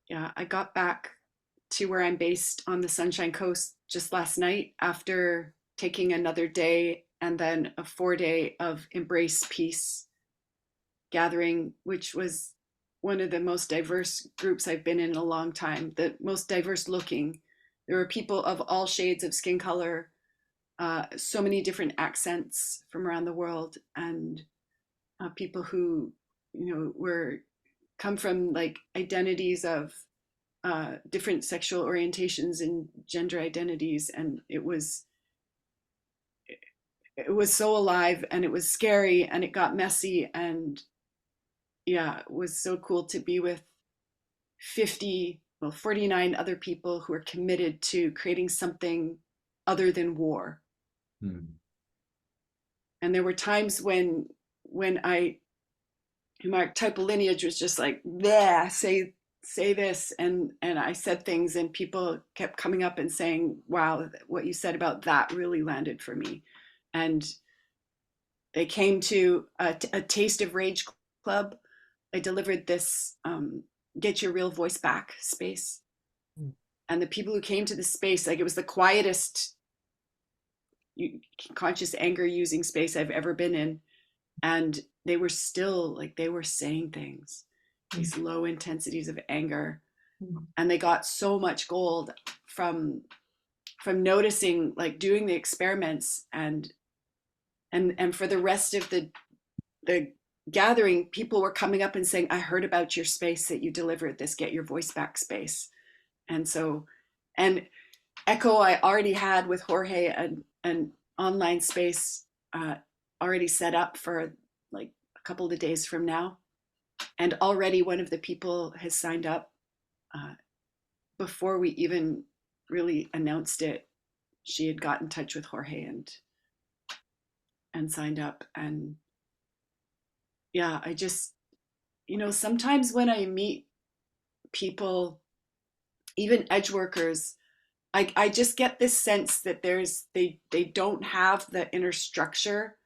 Yeah, I got back to where I'm based on the Sunshine Coast just last night after taking another day and then a 4 day of Embrace Peace gathering, which was one of the most diverse groups I've been in a long time, the most diverse looking. There were people of all shades of skin color, so many different accents from around the world, and people who, were come from like identities of different sexual orientations and gender identities, and it was so alive, and it was scary, and it got messy, and yeah, it was so cool to be with 49 other people who are committed to creating something other than war. Hmm. And there were times when my type of lineage was just like, yeah, say this, and I said things, and people kept coming up and saying, wow, what you said about that really landed for me. And they came to a Taste of Rage club. I delivered this Get Your Real Voice Back space, and the people who came to the space, like, it was the quietest conscious anger using space I've ever been in, and they were still like, they were saying things, these low intensities of anger, and they got so much gold from noticing, like doing the experiments, and for the rest of the gathering, people were coming up and saying, I heard about your space that you delivered, this Get Your Voice Back space. And so, and Echo, I already had with Jorge an online space already set up for like a couple of days from now. And already one of the people has signed up uh, before we even really announced it. She had got in touch with Jorge and signed up. And yeah, I just, sometimes when I meet people, even edge workers, I just get this sense that they don't have the inner structure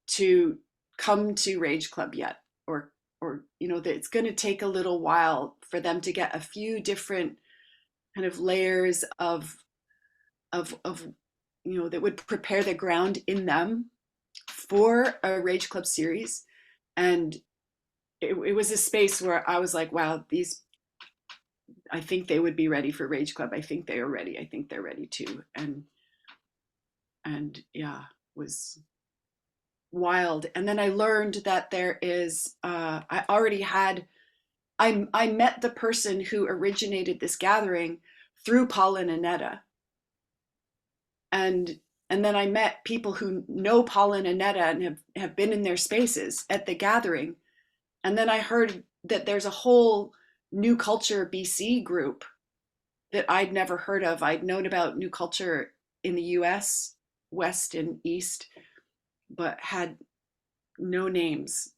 to come to Rage Club yet, or that it's going to take a little while for them to get a few different kind of layers of that would prepare the ground in them for a Rage Club series. And it was a space where I was like, wow, I think they would be ready for Rage Club. I think they are ready. I think they're ready too. And yeah, was wild. And then I learned that there is I already had I met the person who originated this gathering through Paul and Annetta. And then I met people who know Paul and Annetta and have been in their spaces at the gathering. And then I heard that there's a whole New Culture BC group that I'd never heard of. I'd known about New Culture in the US, West and East, but had no names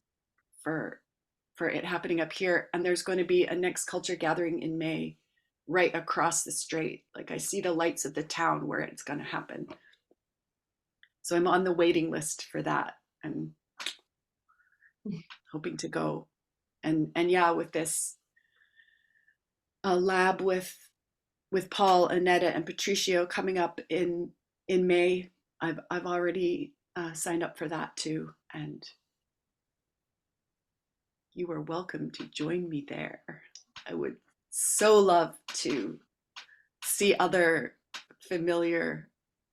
for it happening up here. And there's going to be a Next Culture gathering in May right across the strait. Like, I see the lights of the town where it's going to happen. So I'm on the waiting list for that and hoping to go. And yeah, with this lab with Paul, Annetta, and Patricio coming up in May, I've already signed up for that too. And you are welcome to join me there. I would so love to see other familiar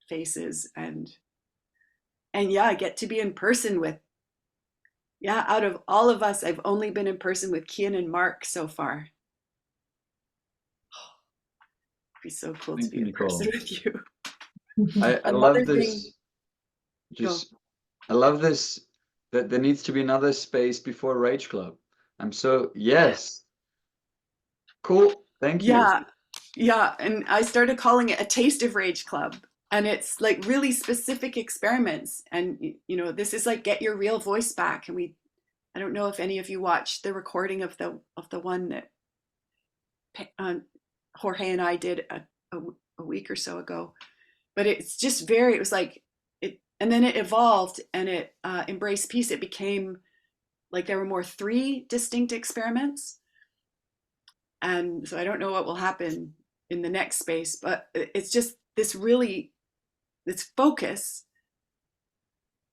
faces, and yeah, I get to be in person with, yeah, out of all of us, I've only been in person with Kian and Mark so far. It'd be so cool to Thank be you, in person Nicole. with you. I love Another thing, this. go. Just, I love this that there needs to be another space before Rage Club. I'm so, yes, cool. Thank you. Yeah, yeah, and I started calling it a Taste of Rage Club. And it's like really specific experiments. And this is like Get Your Real Voice Back. And I don't know if any of you watched the recording of the one that uh, Jorge and I did a week or so ago. But it's just it was like it, and then it evolved, and it embraced peace. It became like there were more three distinct experiments. And so I don't know what will happen in the next space, but it's just this focus,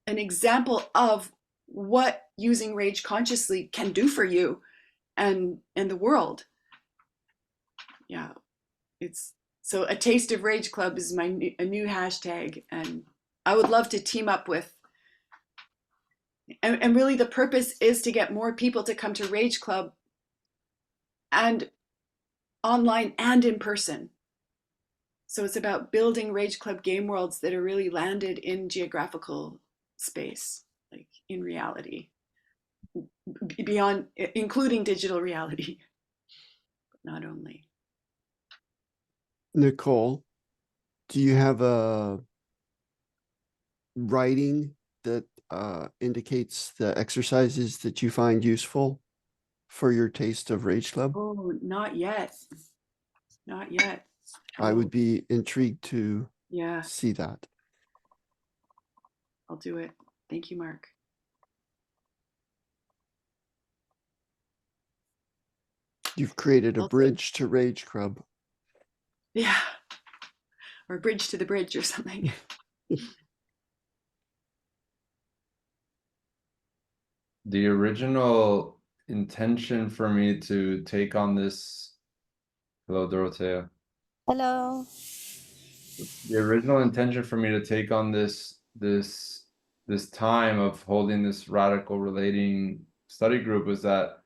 an example of what using rage consciously can do for you and the world. Yeah, it's so a taste of rage club is a new hashtag, and I would love to team up with, and really the purpose is to get more people to come to rage club, and online and in person. So it's about building rage club game worlds that are really landed in geographical space, like in reality, beyond, including digital reality, but not only. Nicole, do you have a writing that indicates the exercises that you find useful for your taste of Rage Club? Oh, not yet. Not yet. I would be intrigued to Yeah, see that. I'll do it. Thank you, Mark. You've created a Also, bridge to Rage Club. yeah, or bridge to the bridge or something. The original intention for me to take on this, hello, Dorothea. Hello. The original intention for me to take on this time of holding this radical relating study group was that,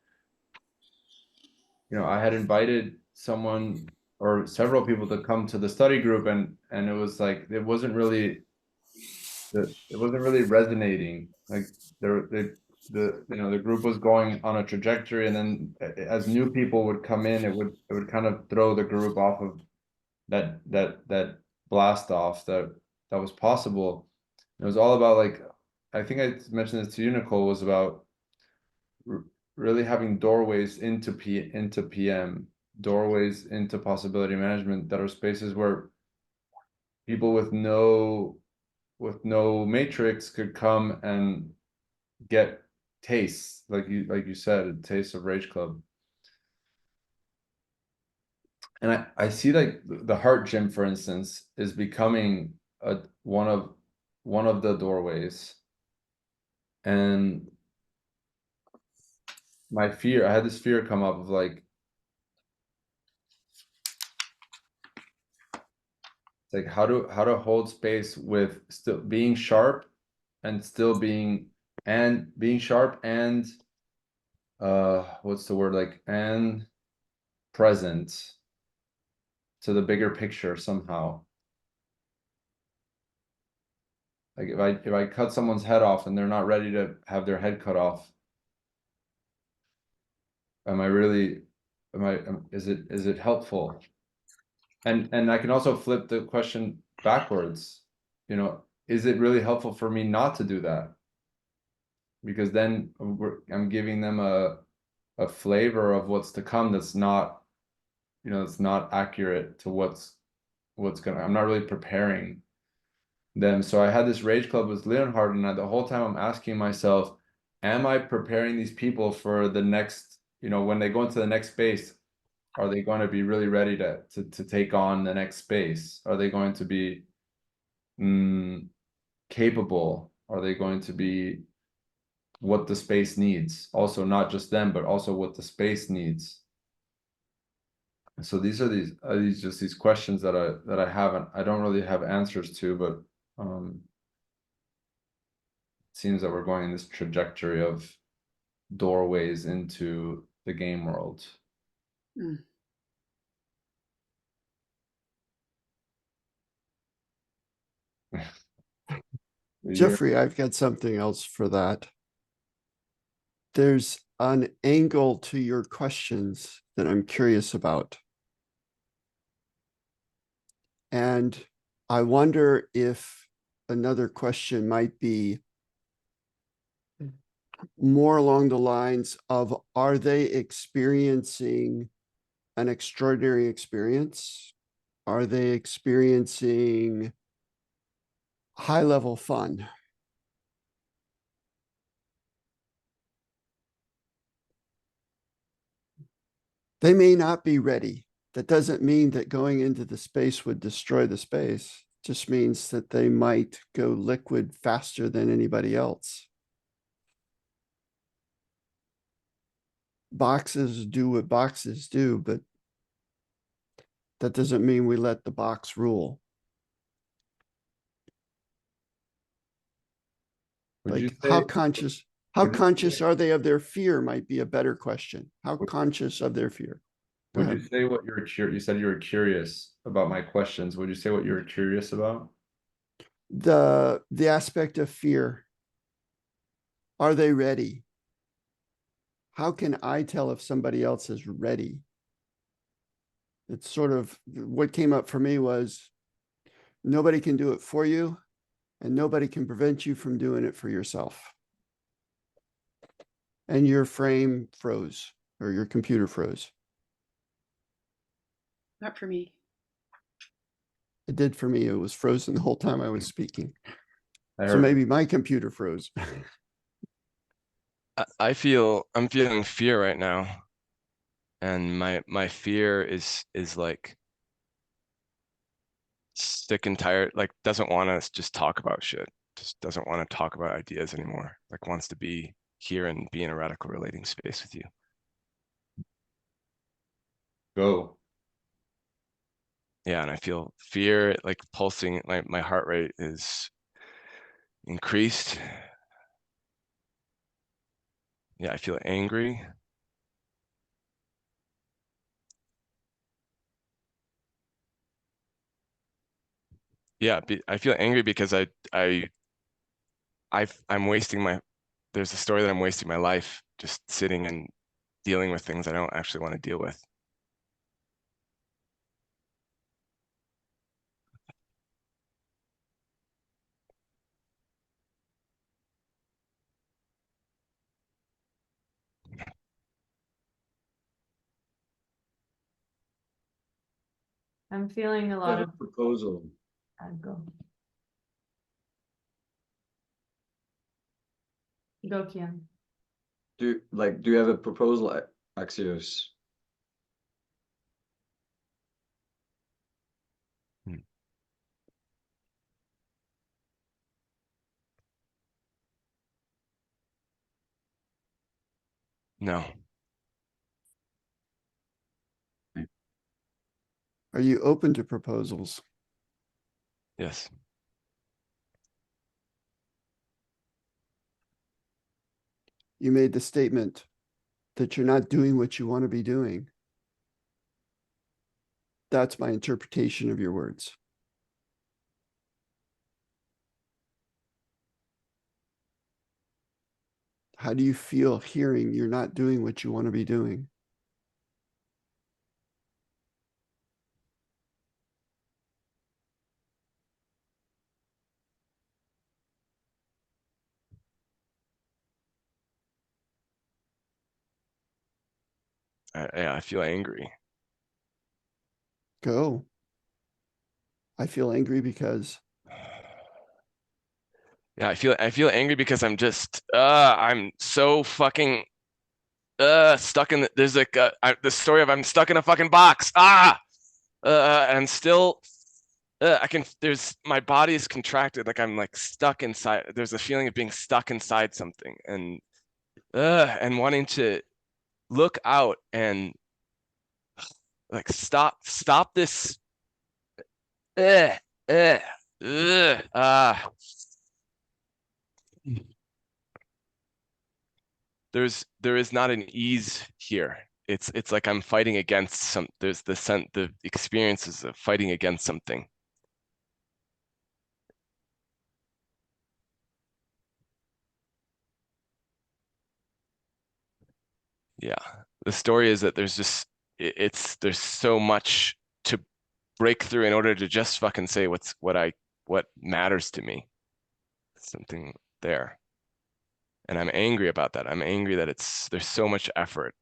you know, I had invited someone or several people to come to the study group, and it was like it wasn't really resonating. Like the group was going on a trajectory, and then as new people would come in, it would kind of throw the group off of that blast off that was possible. It was all about, like, I think I mentioned this to you, Nicole, was about really having doorways into PM, doorways into possibility management that are spaces where people with no matrix could come and get tastes, like you said, a taste of Rage Club. And I see, like, the Heart Gym, for instance, is becoming one of the doorways. And I had this fear come up of, like, it's like how to hold space with still being sharp and still being sharp and what's the word, like, and present to the bigger picture somehow. Like, if I cut someone's head off and they're not ready to have their head cut off, is it helpful? And I can also flip the question backwards. You know, is it really helpful for me not to do that? Because then I'm giving them a flavor of what's to come that's not, it's not accurate to what's gonna. I'm not really preparing them. So I had this Rage Club with Leonhard, and the whole time I'm asking myself, am I preparing these people for the next, when they go into the next space, are they going to be really ready to take on the next space? Are they going to be capable? Are they going to be what the space needs? Also, not just them, but also what the space needs. So these are these questions that I haven't, I don't really have answers to, but it seems that we're going in this trajectory of doorways into the game world. Mm. Jeffrey, I've got something else for that. There's an angle to your questions that I'm curious about. And I wonder if another question might be more along the lines of, are they experiencing an extraordinary experience? Are they experiencing high-level fun? They may not be ready. That doesn't mean that going into the space would destroy the space. It just means that they might go liquid faster than anybody else. Boxes do what boxes do, but that doesn't mean we let the box rule. Would you Like say, how would you conscious say, are they of their fear might be a better question. How conscious of their fear? Go would you ahead. say what you're you said you were curious about my questions. Would you say what you were curious about? The aspect of fear. Are they ready? How can I tell if somebody else is ready? It's sort of what came up for me was nobody can do it for you, and nobody can prevent you from doing it for yourself. And your frame froze, or your computer froze. Not for me. It did for me. It was frozen the whole time I was speaking. I So heard, maybe my computer froze. I'm feeling fear right now. And my fear is like sick and tired, like doesn't want to just talk about shit. Just doesn't want to talk about ideas anymore. Like wants to be here and be in a radical relating space with you. go. Yeah, and I feel fear like pulsing, like my heart rate is increased. Yeah, I feel angry. Yeah, I feel angry because I'm wasting there's a story that I'm wasting my life just sitting and dealing with things I don't actually want to deal with. I'm feeling a I lot have of a proposal. go. Go, Kian. Do you have a proposal, Axios? No. Are you open to proposals? Yes. You made the statement that you're not doing what you want to be doing. That's my interpretation of your words. How do you feel hearing you're not doing what you want to be doing? I feel angry. Go. I feel angry because Yeah, I feel angry because I'm so fucking stuck in there's like the story of I'm stuck in a fucking box. And still there's my body is contracted, like I'm like stuck inside. There's a feeling of being stuck inside something and wanting to look out and like stop this uh, uh, there is not an ease here. It's like I'm fighting against there's the experiences of fighting against something. Yeah. The story is that there's so much to break through in order to just fucking say what matters to me. Something there. And I'm angry about that. I'm angry that there's so much effort.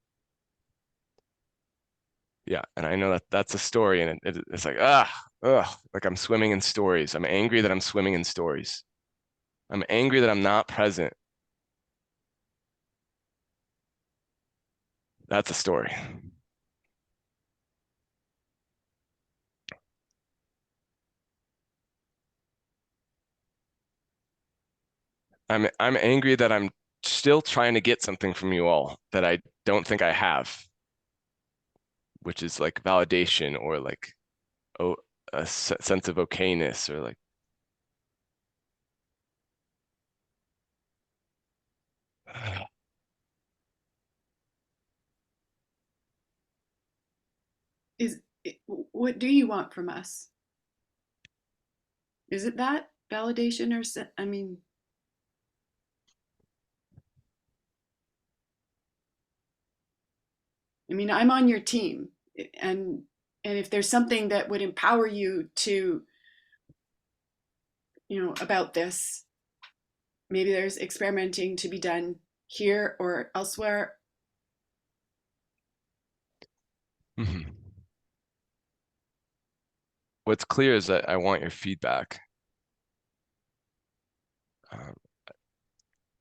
Yeah, and I know that that's a story, and it's like like I'm swimming in stories. I'm angry that I'm swimming in stories. I'm angry that I'm not present. That's a story. I'm angry that I'm still trying to get something from you all that I don't think I have, which is like validation or like oh a sense of okayness or like What do you want from us? Is it that validation or I'm on your team, and if there's something that would empower you to, about this, maybe there's experimenting to be done here or elsewhere. Mhm. What's clear is that I want your feedback. Um,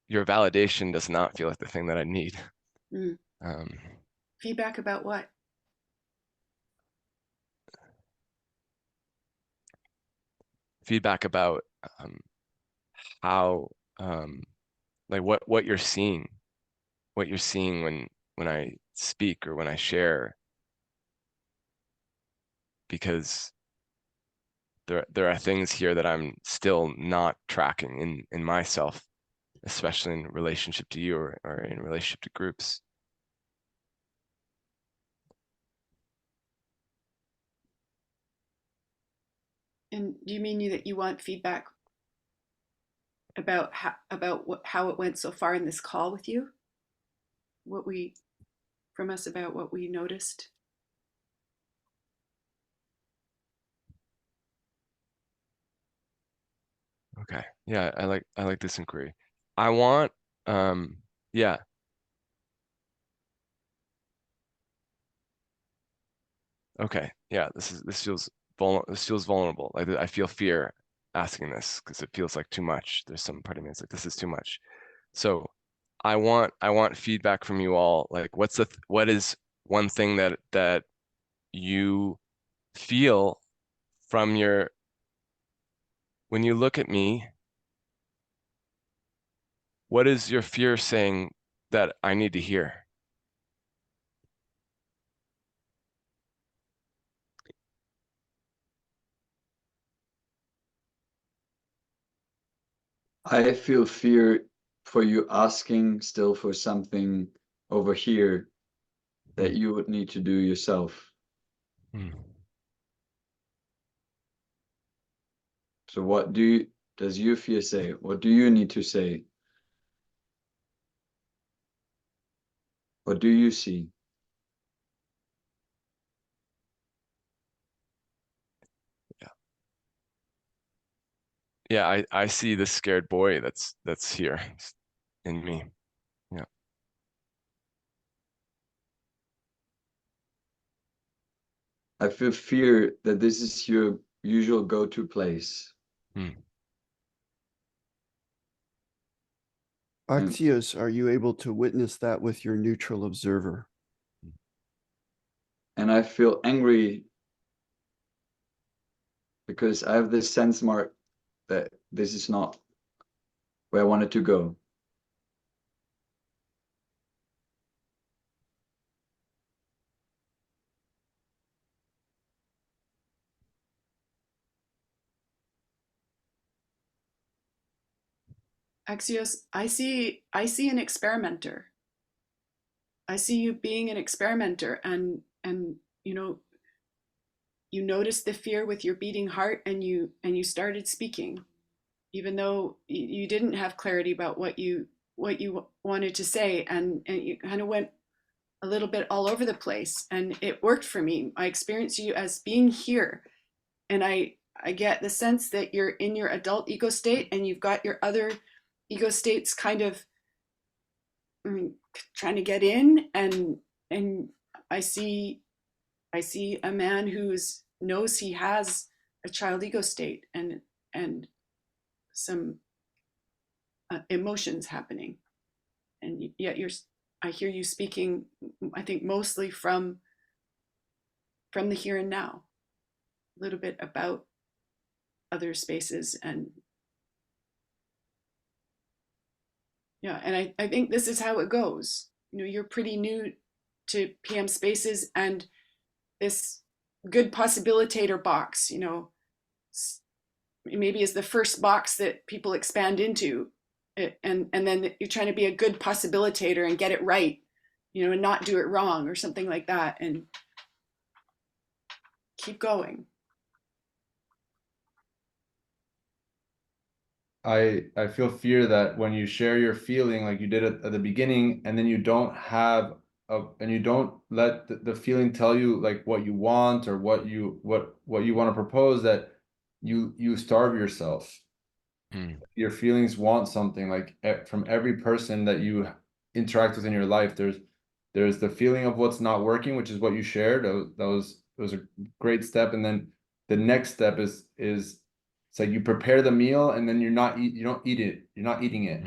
your validation does not feel like the thing that I need. Mm. Um, Feedback about what? feedback about how like what you're seeing when I speak or when I share, because there are things here that I'm still not tracking in myself, especially in relationship to you or in relationship to groups. And do you mean that you want feedback about how it went so far in this call with you? What we From us about what we noticed? Okay. Yeah, I like this inquiry. I want yeah. Okay. Yeah, this feels vulnerable. Like I feel fear asking this because it feels like too much. There's some part of me that's like this is too much. So I want feedback from you all. Like what is one thing that you feel from your when you look at me, what is your fear saying that I need to hear? I feel fear for you asking still for something over here that you would need to do yourself. Hmm. So what does your fear say? What do you need to say? What do you see? Yeah. Yeah, I see the scared boy that's here in me. Yeah. I feel fear that this is your usual go-to place. Hmm. And, Axios, are you able to witness that with your neutral observer? and I feel angry because I have this sense mark that this is not where I wanted to go. Axios, I see an experimenter. I see you being an experimenter, and you noticed the fear with your beating heart, and you started speaking, even though you didn't have clarity about what you wanted to say, and you kind of went a little bit all over the place, and it worked for me. I experienced you as being here, and I get the sense that you're in your adult ego state, and you've got your other ego states kind of, trying to get in, and I see I see a man who's knows he has a child ego state, and some emotions happening, and yet I hear you speaking, I think mostly from the here and now, a little bit about other spaces, and Yeah, and I think this is how it goes. You know, you're pretty new to PM spaces, and this good possibilitator box, you know, maybe is the first box that people expand into. And then you're trying to be a good possibilitator and get it right, you know, and not do it wrong or something like that, and keep going. I feel fear that when you share your feeling like you did at the beginning, and then you don't have and you don't let the feeling tell you like what you want or what you want to propose, that you starve yourself. Your feelings want something, like from every person that you interact with in your life. There's the feeling of what's not working, which is what you shared. That was a great step. And then the next step is it's like you prepare the meal and then you don't eat it. You're not eating it.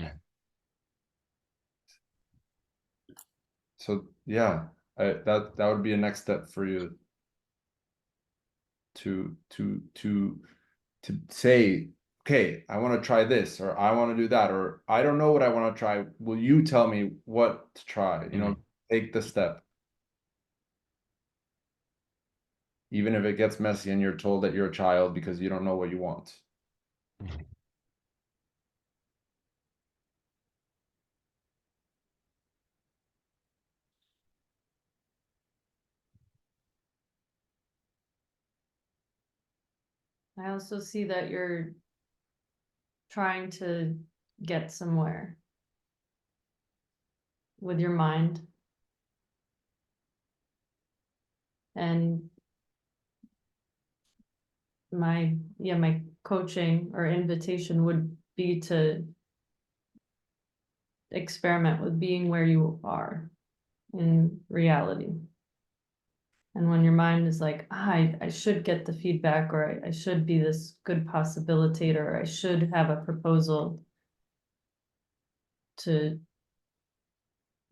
So yeah, that would be a next step for you to say, okay, I want to try this, or I want to do that, or I don't know what I want to try. Will you tell me what to try? You know, take the step. Even if it gets messy and you're told that you're a child because you don't know what you want. I also see that you're trying to get somewhere with your mind. And my coaching or invitation would be to experiment with being where you are in reality. And when your mind is like, I should get the feedback, or I should be this good possibilitator, or I should have a proposal, to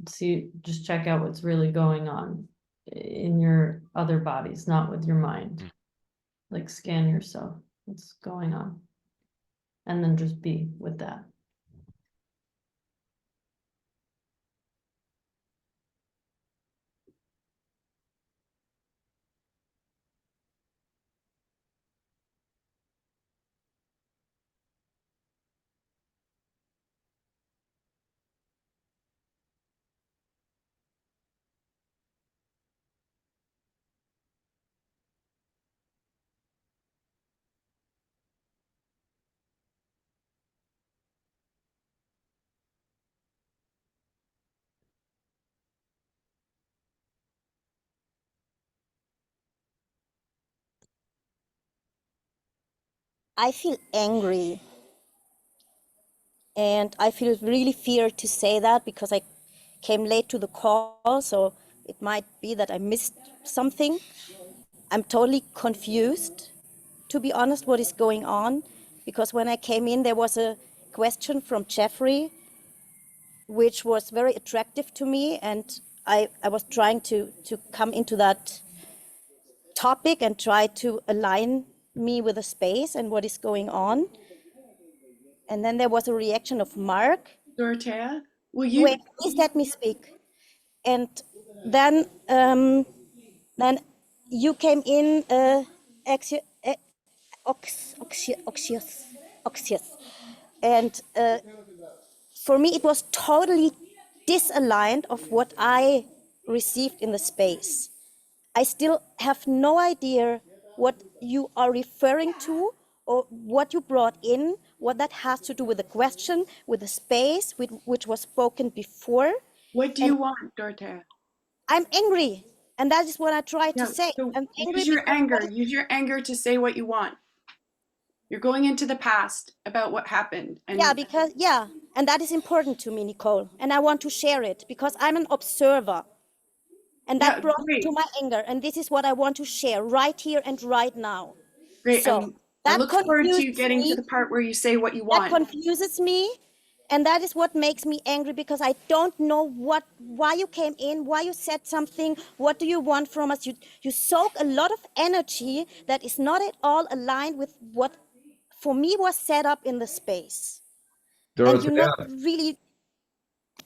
see, just check out what's really going on in your other bodies, not with your mind. Like scan yourself, what's going on, and then just be with that. I feel angry, and I feel really fear to say that because I came late to the call, so it might be that I missed something. I'm totally confused, to be honest, what is going on, because when I came in, there was a question from Jeffrey, which was very attractive to me, and I was trying to come into that topic and try to align me with the space and what is going on. And then there was a reaction of Mark. Dorothea, will Wait, you? please let me speak. And then you came in, Oxius. And for me, it was totally disaligned of what I received in the space. I still have no idea what you are referring to or what you brought in, what that has to do with the question, with the space, which was spoken before. What do And you want, Dorothea? I'm angry. And that is what I try to Yeah, say. so I'm angry use your because anger. Use your anger to say what you want. You're going into the past about what happened, and and that is important to me, Nicole. And I want to share it because I'm an observer. And yeah, that brought me to great, my anger. And this is what I want to share right here and right now. great. So I that look forward to you confuses getting to me. the part where you say what you That want. confuses me. And that is what makes me angry because I don't know why you came in, why you said something, what do you want from us? You soak a lot of energy that is not at all aligned with what for me was set up in the space. And you're not Dorothea, really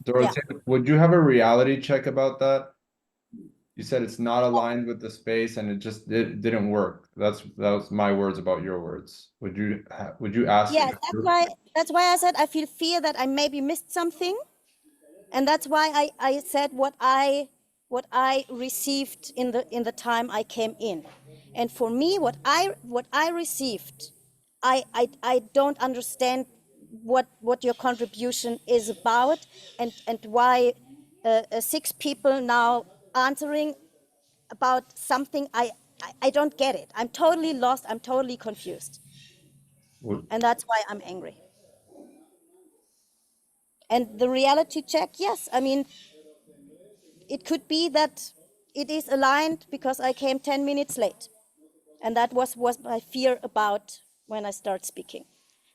Dorothea, would you have a reality check about that? You said it's not aligned with the space and it just didn't work. That was my words about your words. Would you ask? Yes, that's why I said I feel fear that I maybe missed something. And that's why I said what I received in the time I came in. And for me, what I received, I don't understand what your contribution is about, and why 6 people now answering about something I don't get it. I'm totally lost. I'm totally confused, and that's why I'm angry. And the reality check, yes, I mean, it could be that it is aligned because I came 10 minutes late. And that was my fear about when I start speaking,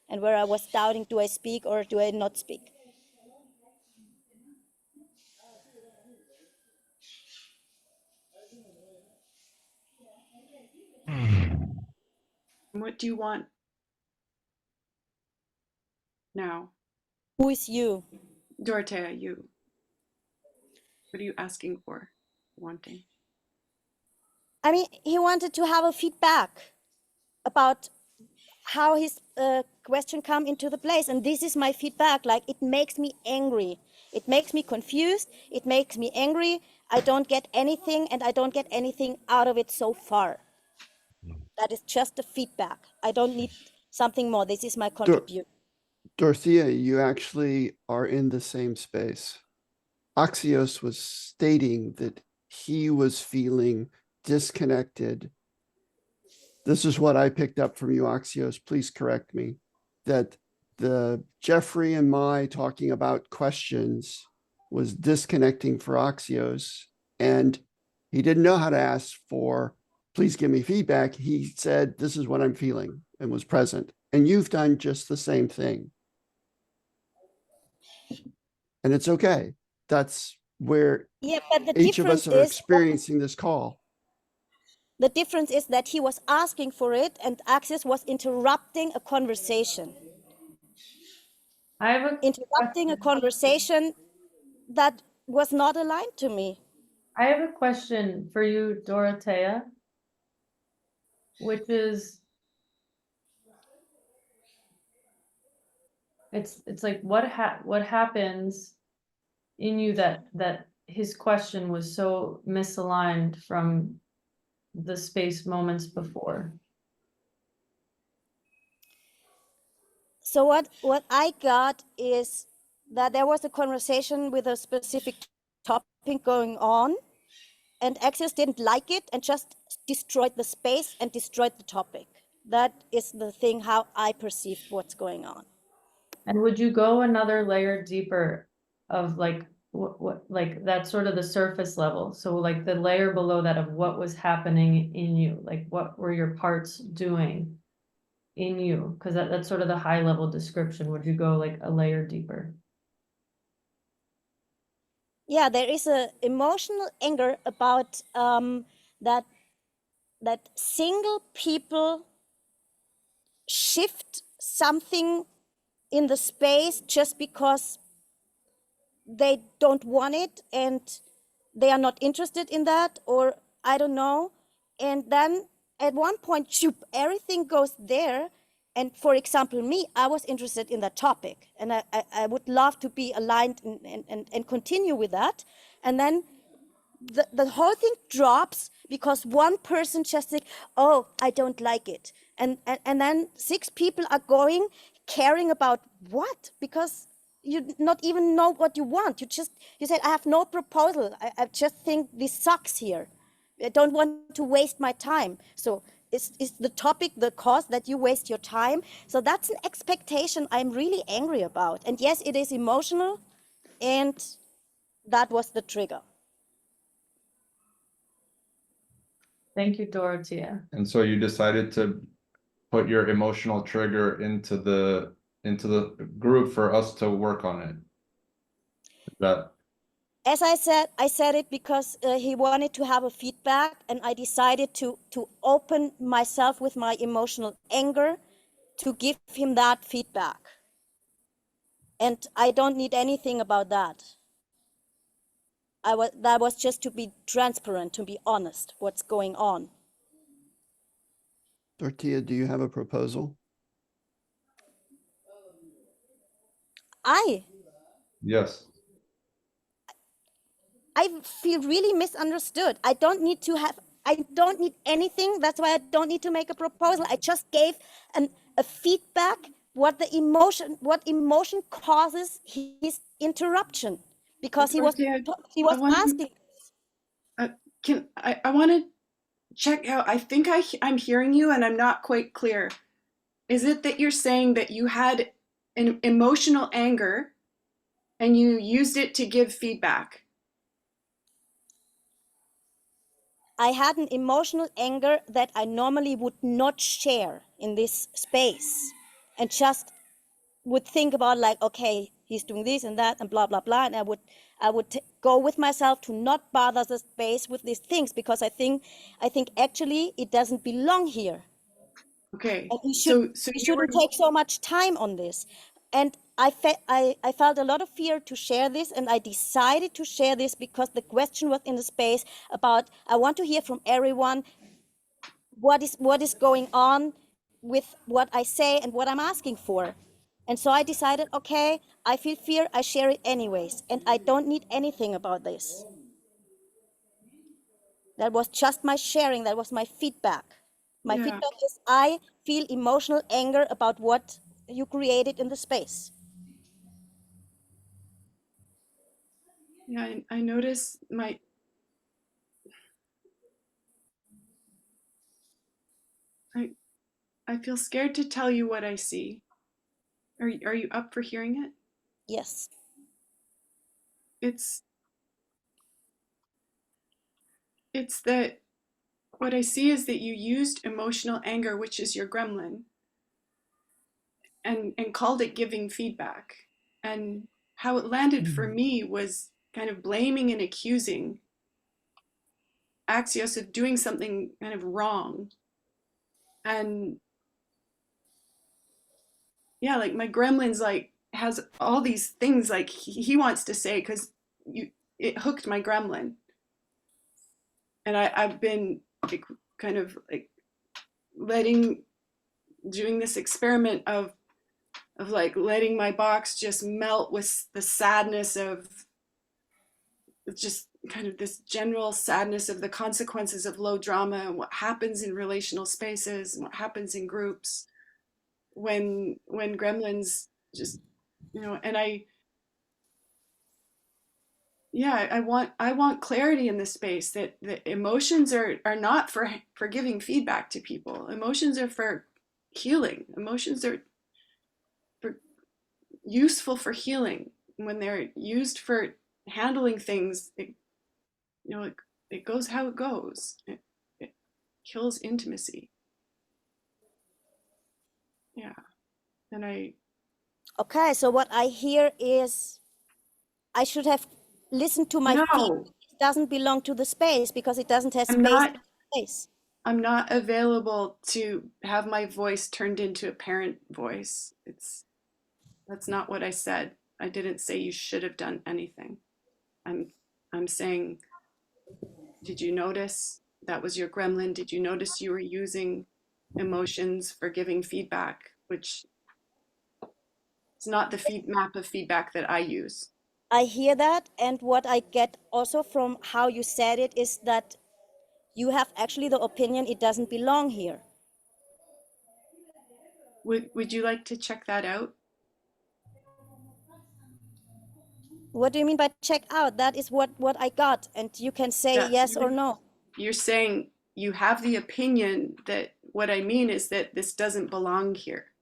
and where I was doubting, do I speak or do I not speak? What do you want now? Who is you? Dorothea, you. What are you asking for? Wanting? I mean, he wanted to have a feedback about how his question come into the place. And this is my feedback. Like, it makes me angry. It makes me confused. It makes me angry. I don't get anything, and I don't get anything out of it so far. That is just the feedback. I don't need something more. This is my contribution. Dorothea, you actually are in the same space. Axios was stating that he was feeling disconnected. This is what I picked up from you, Axios. Please correct me. That the Jeffrey and my talking about questions was disconnecting for Axios, and he didn't know how to ask for, please give me feedback. He said, this is what I'm feeling, and was present. And you've done just the same thing. And it's okay. That's where Yeah, but the each of us difference are is experiencing this call. the difference is that he was asking for it, and Axis was interrupting a conversation. I have a Interrupting a conversation that was not aligned to me. I have a question for you, Dorothea, which is, it's like what happens in you that his question was so misaligned from the space moments before. So what I got is that there was a conversation with a specific topic going on, and Axis didn't like it and just destroyed the space and destroyed the topic. That is the thing how I perceive what's going on. And would you go another layer deeper of like what like that sort of the surface level? So like the layer below that of what was happening in you, like what were your parts doing in you? Because that's sort of the high level description. Would you go like a layer deeper? Yeah, there is a emotional anger about that single people shift something in the space just because they don't want it and they are not interested in that, or I don't know. And then at one point, shoop, everything goes there. And for example, me, I was interested in that topic, and I would love to be aligned and continue with that. And then the whole thing drops because one person just said, oh, I don't like it. And then 6 people are going, caring about what? Because you not even know what you want. You said, I have no proposal. I just think this sucks here. I don't want to waste my time. So is the topic the cause that you waste your time? So that's an expectation I'm really angry about. And yes, it is emotional, and that was the trigger. Thank you, Dorothea. And so you decided to put your emotional trigger into the group for us to work on it. That As I said it because he wanted to have a feedback, and I decided to open myself with my emotional anger to give him that feedback. And I don't need anything about that. that was just to be transparent, to be honest, what's going on. Tortilla, do you have a proposal? I Yes. feel really misunderstood. I don't need anything. That's why I don't need to make a proposal. I just gave a feedback what emotion causes his interruption, because he was Dorothea, I want asking. I want to check out. I think I'm hearing you, and I'm not quite clear. Is it that you're saying that you had an emotional anger and you used it to give feedback? I had an emotional anger that I normally would not share in this space, and just would think about, like, okay, he's doing this and that and blah blah blah, and I would go with myself to not bother the space with these things, because I think actually it doesn't belong here, Okay, and so we you were shouldn't take so much time on this. And I felt a lot of fear to share this, and I decided to share this because the question was in the space about, I want to hear from everyone what is going on with what I say and what I'm asking for. And so I decided, okay, I feel fear, I share it anyways, and I don't need anything about this. That was just my sharing, that was my feedback. My yeah feedback is, I feel emotional anger about what you created in the space. yeah. I notice I I feel scared to tell you what I see. Are you up for hearing it? Yes. It's that what I see is that you used emotional anger, which is your gremlin, and called it giving feedback. And how it landed for me was kind of blaming and accusing Axios of doing something kind of wrong. And yeah, like my gremlin's like has all these things like he wants to say, because it hooked my gremlin. And I've been like, kind of like doing this experiment of like letting my box just melt with the sadness of just kind of this general sadness of the consequences of low drama and what happens in relational spaces and what happens in groups when gremlins just, and I want clarity in this space, that emotions are not for giving feedback to people. Emotions are for healing. Emotions are for useful for healing. When they're used for handling things, it goes how it goes. It kills intimacy. Yeah. And Okay, so what I hear is, I should have listened to my feet. no, It doesn't belong to the space because it doesn't have I'm space. not I'm not available to have my voice turned into a parent voice. That's not what I said. I didn't say you should have done anything. I'm saying, did you notice that was your gremlin? Did you notice you were using emotions for giving feedback, which is not the map of feedback that I use? I hear that, and what I get also from how you said it is that you have actually the opinion it doesn't belong here. Would you like to check that out? What do you mean by check out? That is what I got, and you can say Yeah, yes or no. you're saying you have the opinion that what I mean is that this doesn't belong here.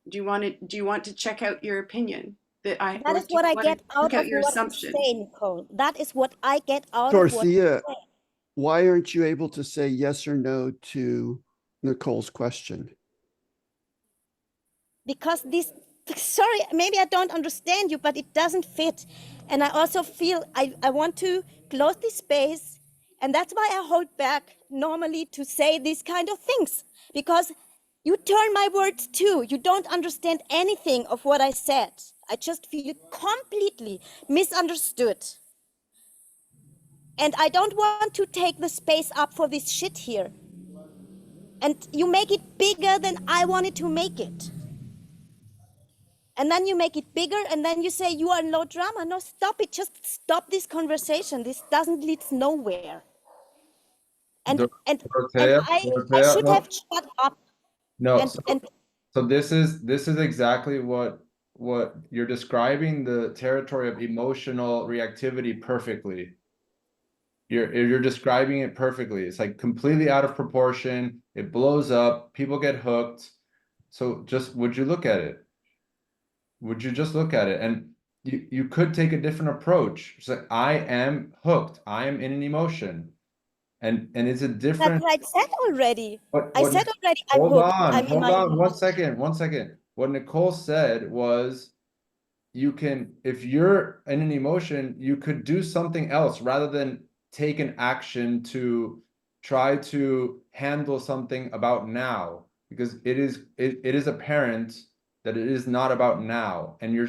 Do you want to check out your opinion that That or is do you what I want to get out check out of your what you assumption? say, Nicole. That is what I get out of what you Tortilla, say. why aren't you able to say yes or no to Nicole's question? Because this, sorry, maybe I don't understand you, but it doesn't fit. And I also feel I want to close this space, and that's why I hold back normally to say these kind of things, because you turn my words too. You don't understand anything of what I said. I just feel completely misunderstood. And I don't want to take the space up for this shit here. And you make it bigger than I wanted to make it. And then you make it bigger, and then you say you are no drama. No, stop it. Just stop this conversation. This doesn't lead nowhere. And Dorothea, I Dorothea, should no, have shut up. no. And So this is exactly what you're describing, the territory of emotional reactivity perfectly. You're describing it perfectly. It's like completely out of proportion. It blows up. People get hooked. So just would you look at it? Would you just look at it? And you could take a different approach. It's like I am hooked. I am in an emotion. And it's a that's different what I said already. what I what said already, I'm hold hooked. on, I'm in hold my on, emotion. one second. What Nicole said was you can, if you're in an emotion, you could do something else rather than take an action to try to handle something about now, because it is apparent that it is not about now, and you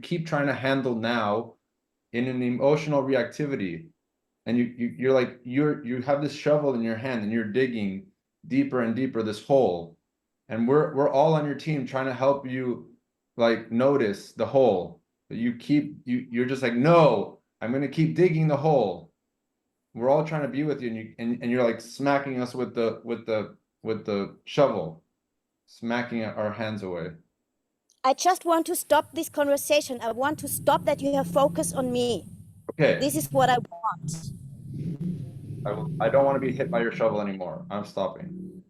keep trying to handle now in an emotional reactivity, and you're like you have this shovel in your hand and you're digging deeper and deeper this hole, and we're all on your team trying to help you like notice the hole, but you're just like, no, I'm gonna keep digging the hole. We're all trying to be with you, and you're like smacking us with the shovel, smacking our hands away. I just want to stop this conversation. I want to stop that you have focus on me. Okay, This is what I want. I don't want to be hit by your shovel anymore. I'm stopping.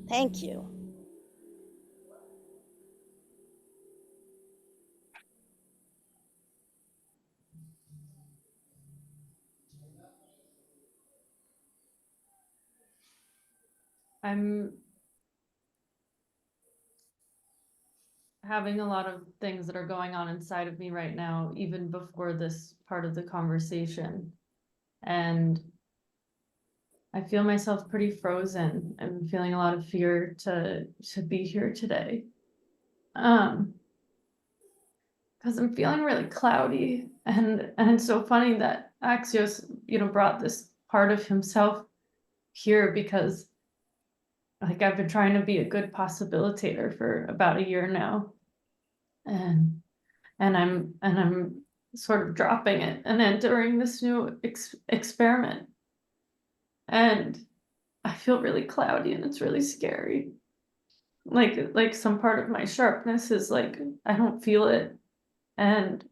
Thank you. I'm having a lot of things that are going on inside of me right now, even before this part of the conversation. And I feel myself pretty frozen. I'm feeling a lot of fear to be here today. Because I'm feeling really cloudy, and it's so funny that Axios, brought this part of himself here, because like I've been trying to be a good possibilitator for about a year now, and I'm sort of dropping it and entering this new experiment, and I feel really cloudy and it's really scary. Like some part of my sharpness is like I don't feel it, and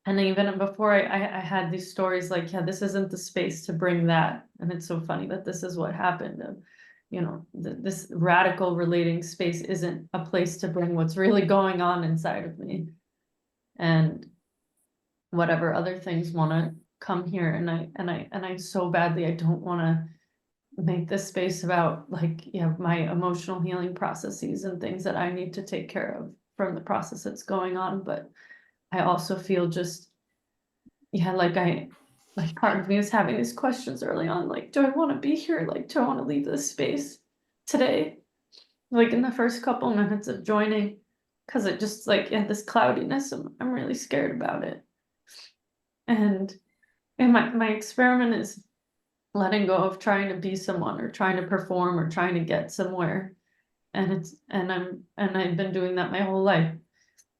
even before I had these stories like, yeah, this isn't the space to bring that, and it's so funny that this is what happened. This radical relating space isn't a place to bring what's really going on inside of me, and whatever other things want to come here, and I so badly, I don't want to make this space about like, my emotional healing processes and things that I need to take care of from the process that's going on. But I also feel just, like part of me was having these questions early on, like, do I want to be here? Like, do I want to leave this space today? Like in the first couple minutes of joining, because it just like, this cloudiness, I'm really scared about it. And my experiment is letting go of trying to be someone or trying to perform or trying to get somewhere. And I've been doing that my whole life.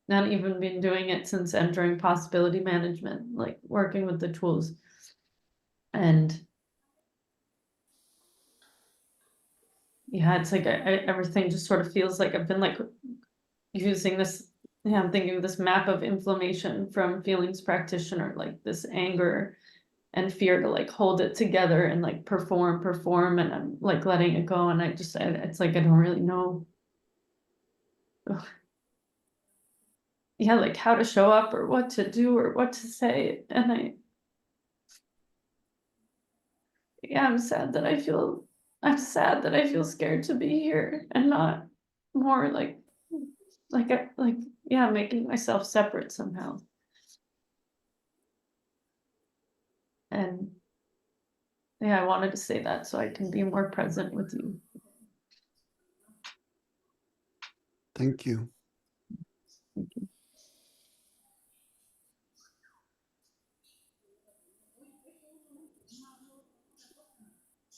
Not even been doing it since entering possibility management, like working with the tools. And it's like everything just sort of feels like I've been like using this, I'm thinking of this map of inflammation from feelings practitioner, like this anger and fear to like hold it together and like perform, and I'm like letting it go, and it's like I don't really know like how to show up or what to do or what to say. And I'm sad that I feel scared to be here and not more making myself separate somehow. And I wanted to say that so I can be more present with you. Thank you.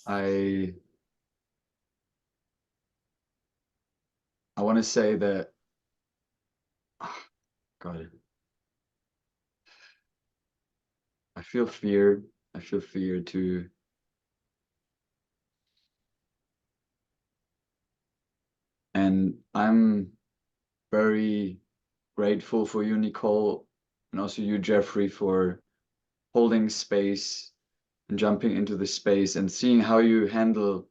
I want to say that, God, I feel fear. I feel fear too. And I'm very grateful for you, Nicole, and also you, Jeffrey, for holding space and jumping into the space and seeing how you handle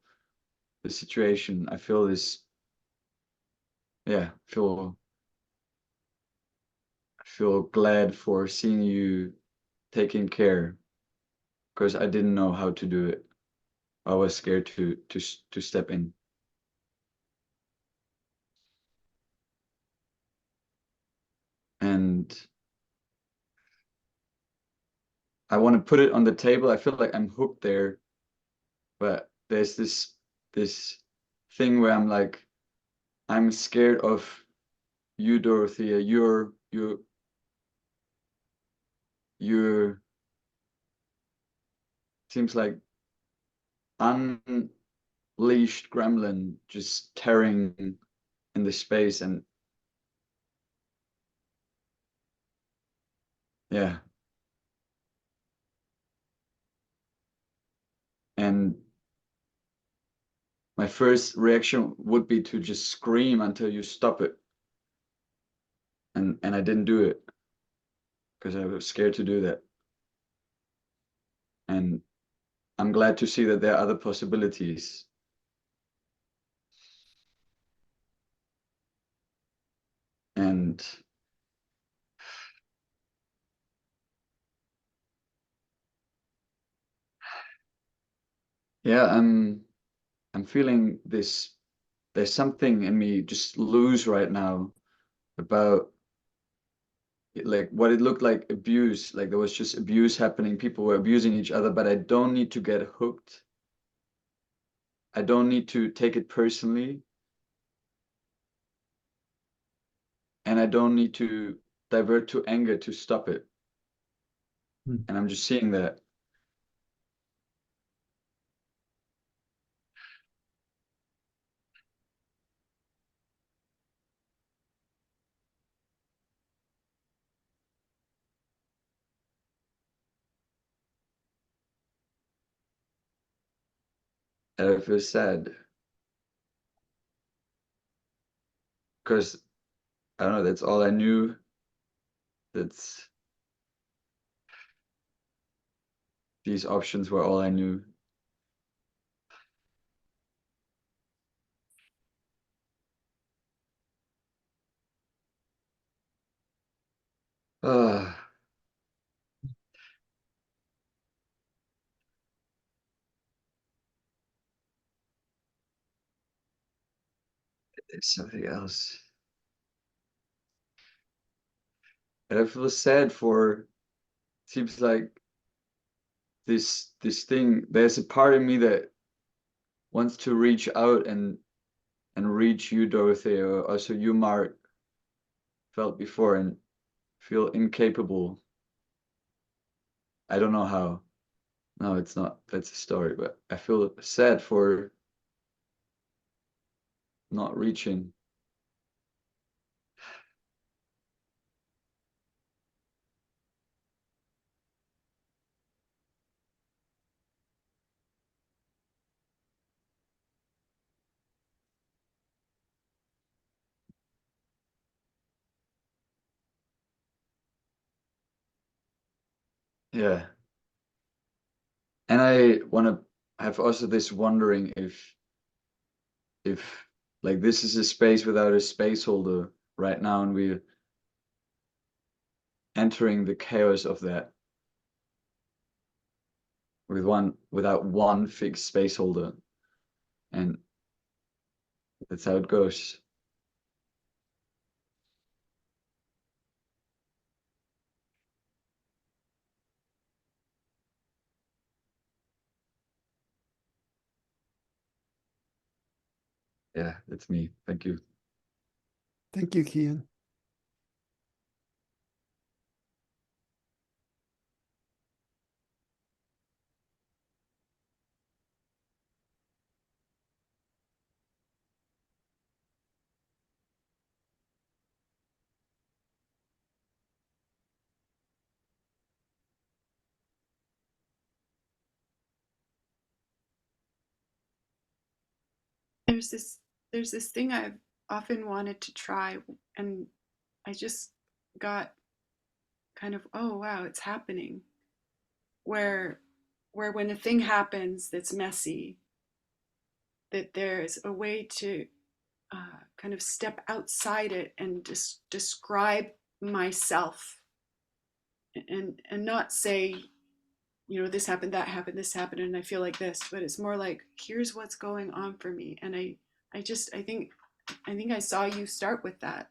the situation. I feel this, yeah, I feel glad for seeing you taking care, because I didn't know how to do it. I was scared to step in. And I want to put it on the table. I feel like I'm hooked there, but there's this thing where I'm like, I'm scared of you, Dorothea. You're seems like unleashed gremlin just tearing in the space, and yeah. And my first reaction would be to just scream until you stop it. And I didn't do it because I was scared to do that. And I'm glad to see that there are other possibilities. And yeah, I'm feeling this, there's something in me just loose right now about like what it looked like abuse, like there was just abuse happening, people were abusing each other, but I don't need to get hooked. I don't need to take it personally, and I don't need to divert to anger to stop it. And I'm just seeing that. And I feel sad because I don't know, that's all I knew. That's These options were all I knew. Ah, there's something else. And I feel sad for, seems like this thing, there's a part of me that wants to reach out and reach you, Dorothea, or also you, Mark, felt before, and feel incapable. I don't know how. No, it's not, that's a story, but I feel sad for not reaching. Yeah. And I want to have also this wondering if like this is a space without a space holder right now, and we're entering the chaos of that without one fixed space holder, and that's how it goes. Yeah, that's me. Thank you. Thank you, Kian. there's this thing I've often wanted to try, and I just got kind of, oh wow, it's happening. Where when a thing happens that's messy, that there's a way to kind of step outside it and just describe myself, and not say, you know, this happened, that happened, this happened, and I feel like this, but it's more like, here's what's going on for me. And I think I saw you start with that,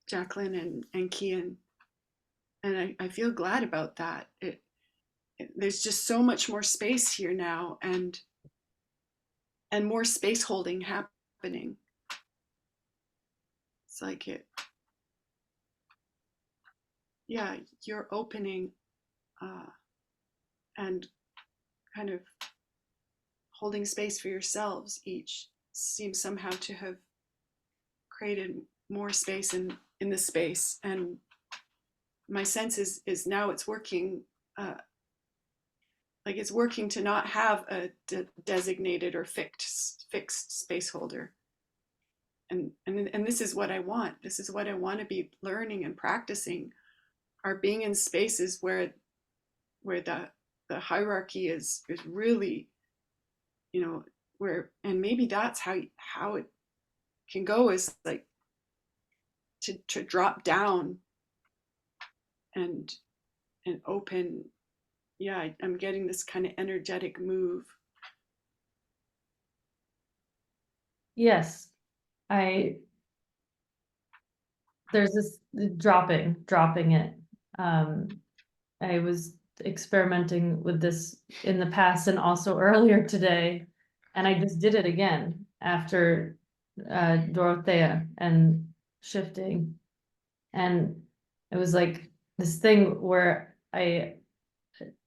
Jacqueline and Kian, and I feel glad about that. There's just so much more space here now, and more space holding happening. It's like yeah, you're opening and kind of holding space for yourselves each seems somehow to have created more space in the space. And my sense is now it's working, like it's working to not have a designated or fixed space holder. And this is what I want. This is what I want to be learning and practicing, are being in spaces where the hierarchy is really, you know, where, and maybe that's how it can go, is like to drop down and open. Yeah, I'm getting this kind of energetic move. Yes, there's this dropping it. I was experimenting with this in the past and also earlier today, and I just did it again after Dorothea and shifting. And it was like this thing where I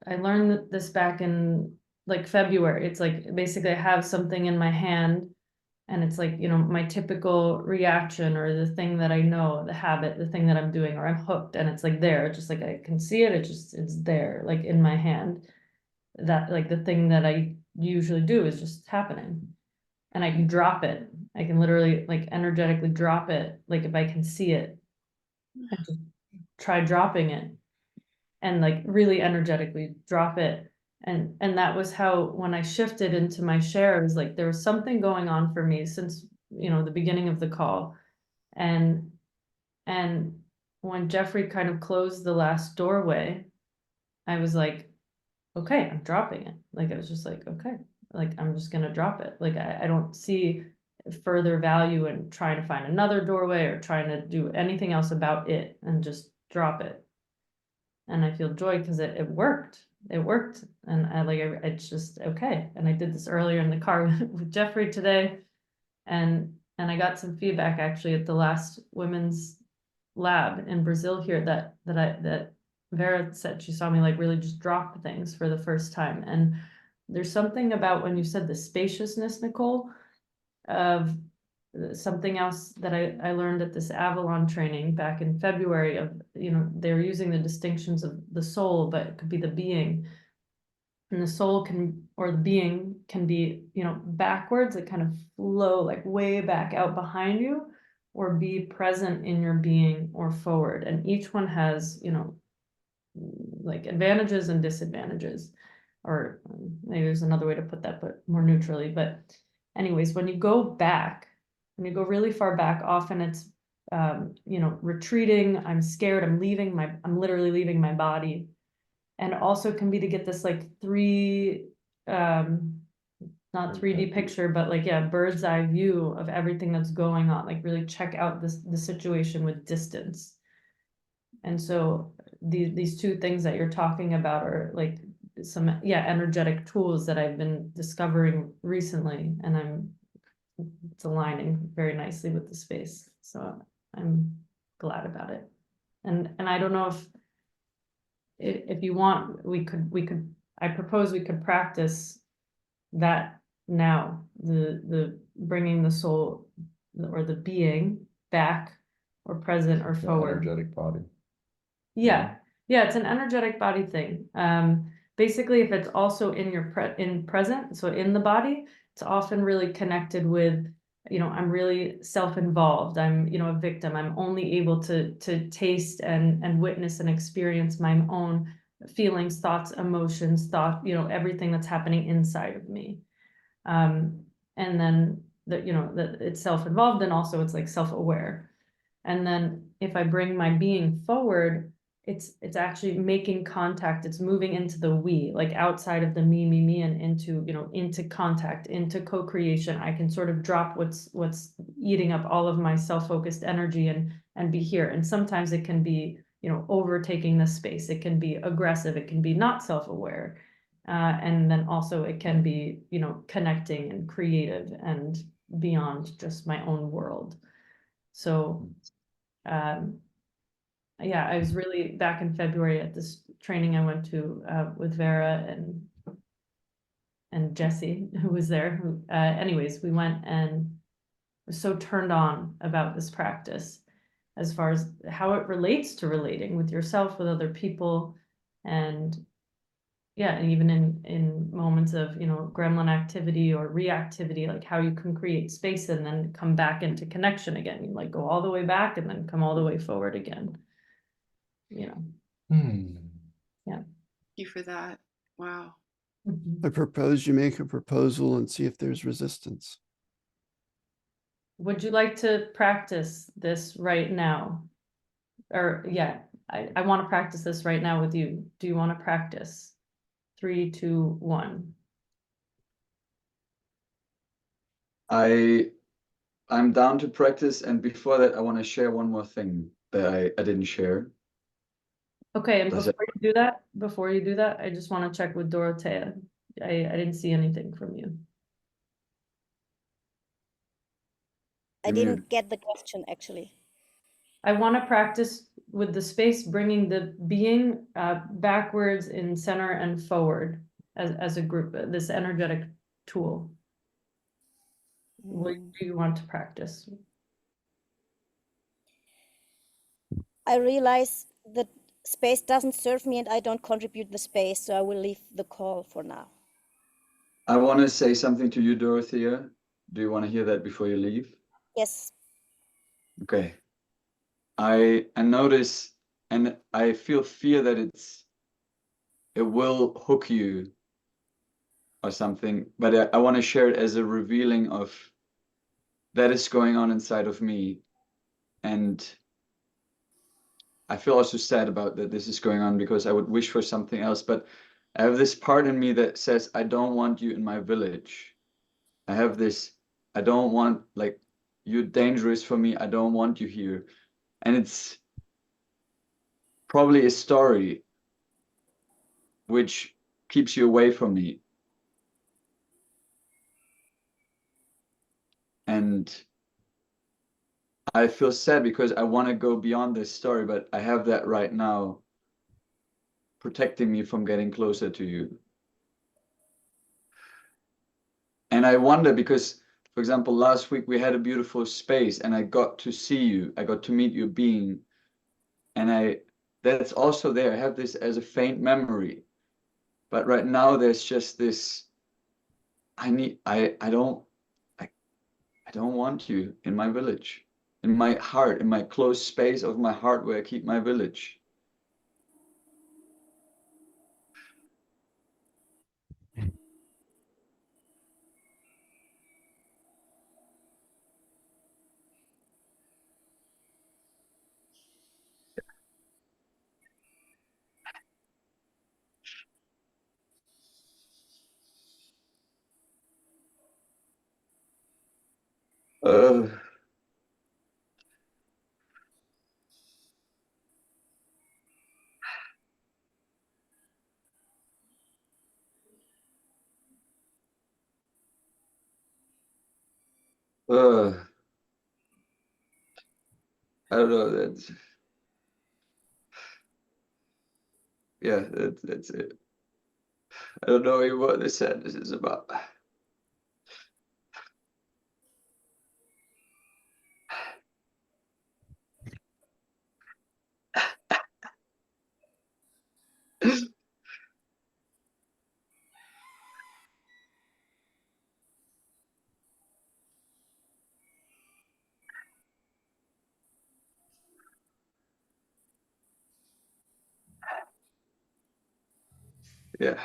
learned this back in like February. It's like basically I have something in my hand, and it's like, you know, my typical reaction, or the thing that I know, the habit, the thing that I'm doing, or I'm hooked, and it's like there, just like I can see it, it's there, like in my hand. That, like, the thing that I usually do is just happening. And I can drop it. I can literally like energetically drop it, like if I can see it, and just try dropping it, and like really energetically drop it. And that was how, when I shifted into my shares, like there was something going on for me since, you know, the beginning of the call. And when Jeffrey kind of closed the last doorway, I was like, okay, I'm dropping it. Like, I was just like, okay, like I'm just gonna drop it. Like I don't see further value in trying to find another doorway or trying to do anything else about it, and just drop it. And I feel joy because it worked. It worked. And it's just okay. And I did this earlier in the car with Jeffrey today. And I got some feedback actually at the last women's lab in Brazil here, that Vera said she saw me like really just drop things for the first time. And there's something about when you said the spaciousness, Nicole, of something else that I learned at this Avalon training back in February, of, you know, they were using the distinctions of the soul, but it could be the being. And the soul can, or the being can be, you know, backwards, like kind of flow like way back out behind you, or be present in your being, or forward. And each one has, you know, like advantages and disadvantages, or maybe there's another way to put that, but more neutrally. But anyways, when you go back, when you go really far back, often it's, you know, retreating, I'm scared, I'm literally leaving my body. And also can be to get this like not 3D picture, but like, yeah, bird's eye view of everything that's going on, like really check out the situation with distance. And so these two things that you're talking about are like some, yeah, energetic tools that I've been discovering recently, and it's aligning very nicely with the space. So I'm glad about it. And I don't know if you want, I propose we could practice that now, the bringing the soul or the being back, or present, or forward. Energetic body. Yeah, yeah, it's an energetic body thing. Basically, if it's also in your present, so in the body, it's often really connected with, you know, I'm really self-involved. I'm, you know, a victim. I'm only able to taste and witness and experience my own feelings, thoughts, emotions, you know, everything that's happening inside of me. And then that, you know, that it's self-involved, and also it's like self-aware. And then if I bring my being forward, it's actually making contact. It's moving into the we, like outside of the me, and into, you know, into contact, into co-creation. I can sort of drop what's eating up all of my self-focused energy and be here. And sometimes it can be, you know, overtaking the space. It can be aggressive. It can be not self-aware. And then also it can be, you know, connecting and creative and beyond just my own world. So, yeah, I was really back in February at this training I went to with Vera and Jesse, who was there. Anyways, we went and was so turned on about this practice as far as how it relates to relating with yourself, with other people, and yeah, and even in moments of, you know, gremlin activity or reactivity, like how you can create space and then come back into connection again. You like go all the way back and then come all the way forward again. You know. Yeah. Thank you for that. Wow. I propose you make a proposal and see if there's resistance. Would you like to practice this right now? Or yeah, I want to practice this right now with you. Do you want to practice? 3, 2, 1. I'm down to practice, and before that, I want to share one more thing that I didn't share. Okay, and Does it- before you do that, I just want to check with Dorothea. I didn't see anything from you. I Give me a- didn't get the question actually. I want to practice with the space, bringing the being backwards in center and forward as a group, this energetic tool. What do you want to practice? I realize that space doesn't serve me and I don't contribute the space, so I will leave the call for now. I want to say something to you, Dorothea. Do you want to hear that before you leave? Yes. Okay. I notice, and I feel fear that it will hook you or something, but I want to share it as a revealing of that is going on inside of me. And I feel also sad about that this is going on, because I would wish for something else, but I have this part in me that says, I don't want you in my village. I have this, I don't want, like, you're dangerous for me. I don't want you here. And it's probably a story which keeps you away from me. And I feel sad because I want to go beyond this story, but I have that right now protecting me from getting closer to you. And I wonder because, for example, last week we had a beautiful space and I got to see you. I got to meet your being. And that's also there. I have this as a faint memory. But right now there's just this, I don't want you in my village, in my heart, in my closed space of my heart where I keep my village. Uh, uh, I don't know. That's it. I don't know even what this sentence is about. Yeah.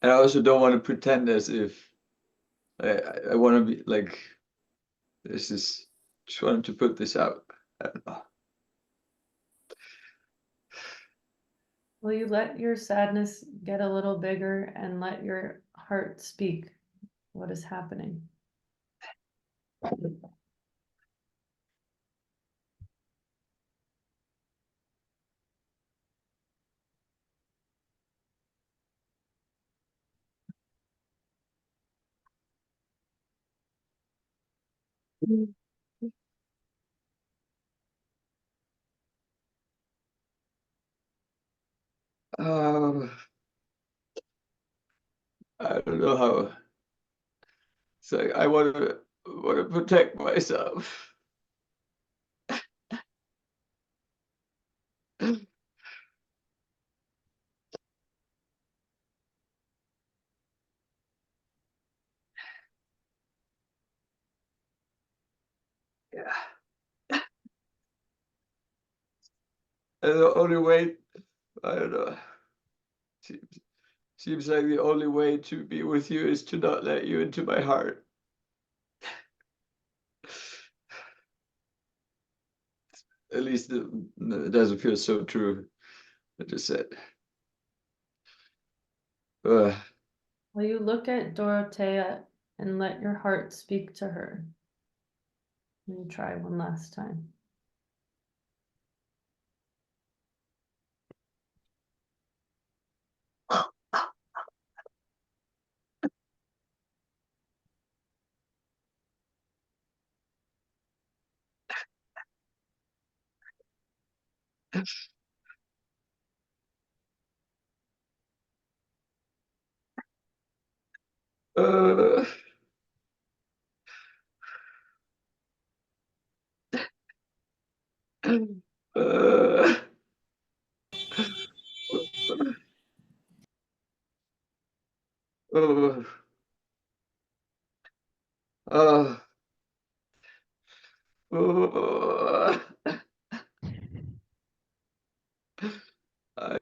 And I also don't want to pretend as if I want to be like, this is, just wanted to put this out. I don't know. Will you let your sadness get a little bigger and let your heart speak what is happening? Um, I don't know how. It's like I want to protect myself. Yeah. And the only way, I don't know. Seems like the only way to be with you is to not let you into my heart. At least it doesn't feel so true. I just said. Uh, Will you look at Dorothea and let your heart speak to her? And try one last time. uh, uh, uh, uh, uh, I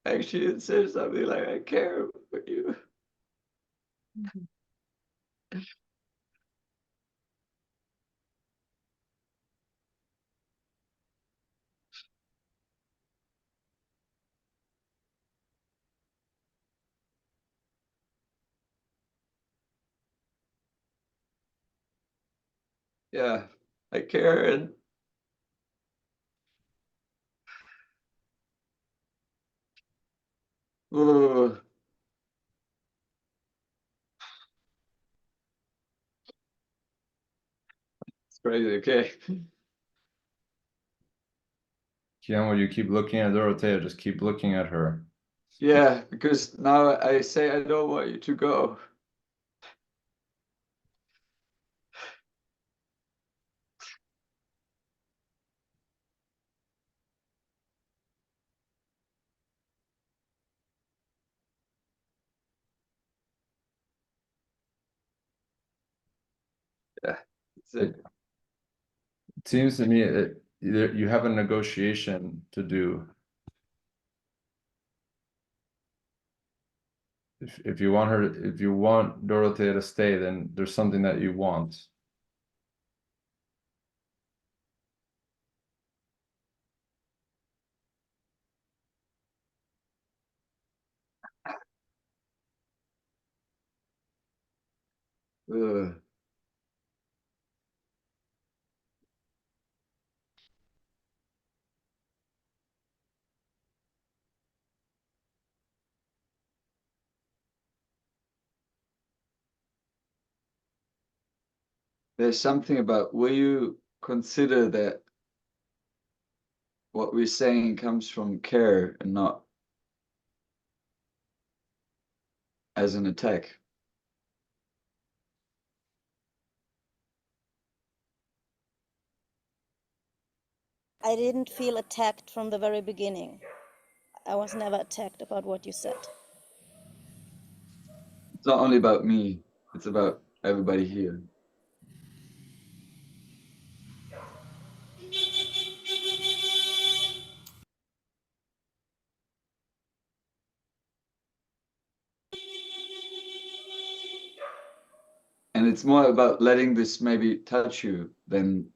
actually it says something like I care for you. Yeah, I care and uh, it's crazy. Okay. Guillermo, you keep looking at Dorothea, just keep looking at her. Yeah, because now I say I don't want you to go. Yeah, that's it. It seems to me that you have a negotiation to do. If you want her, if you want Dorothea to stay, then there's something that you want. Uh, there's something about, will you consider that what we're saying comes from care and not as an attack? I didn't feel attacked from the very beginning. I was never attacked about what you said. It's not only about me, it's about everybody here. And it's more about letting this maybe touch you than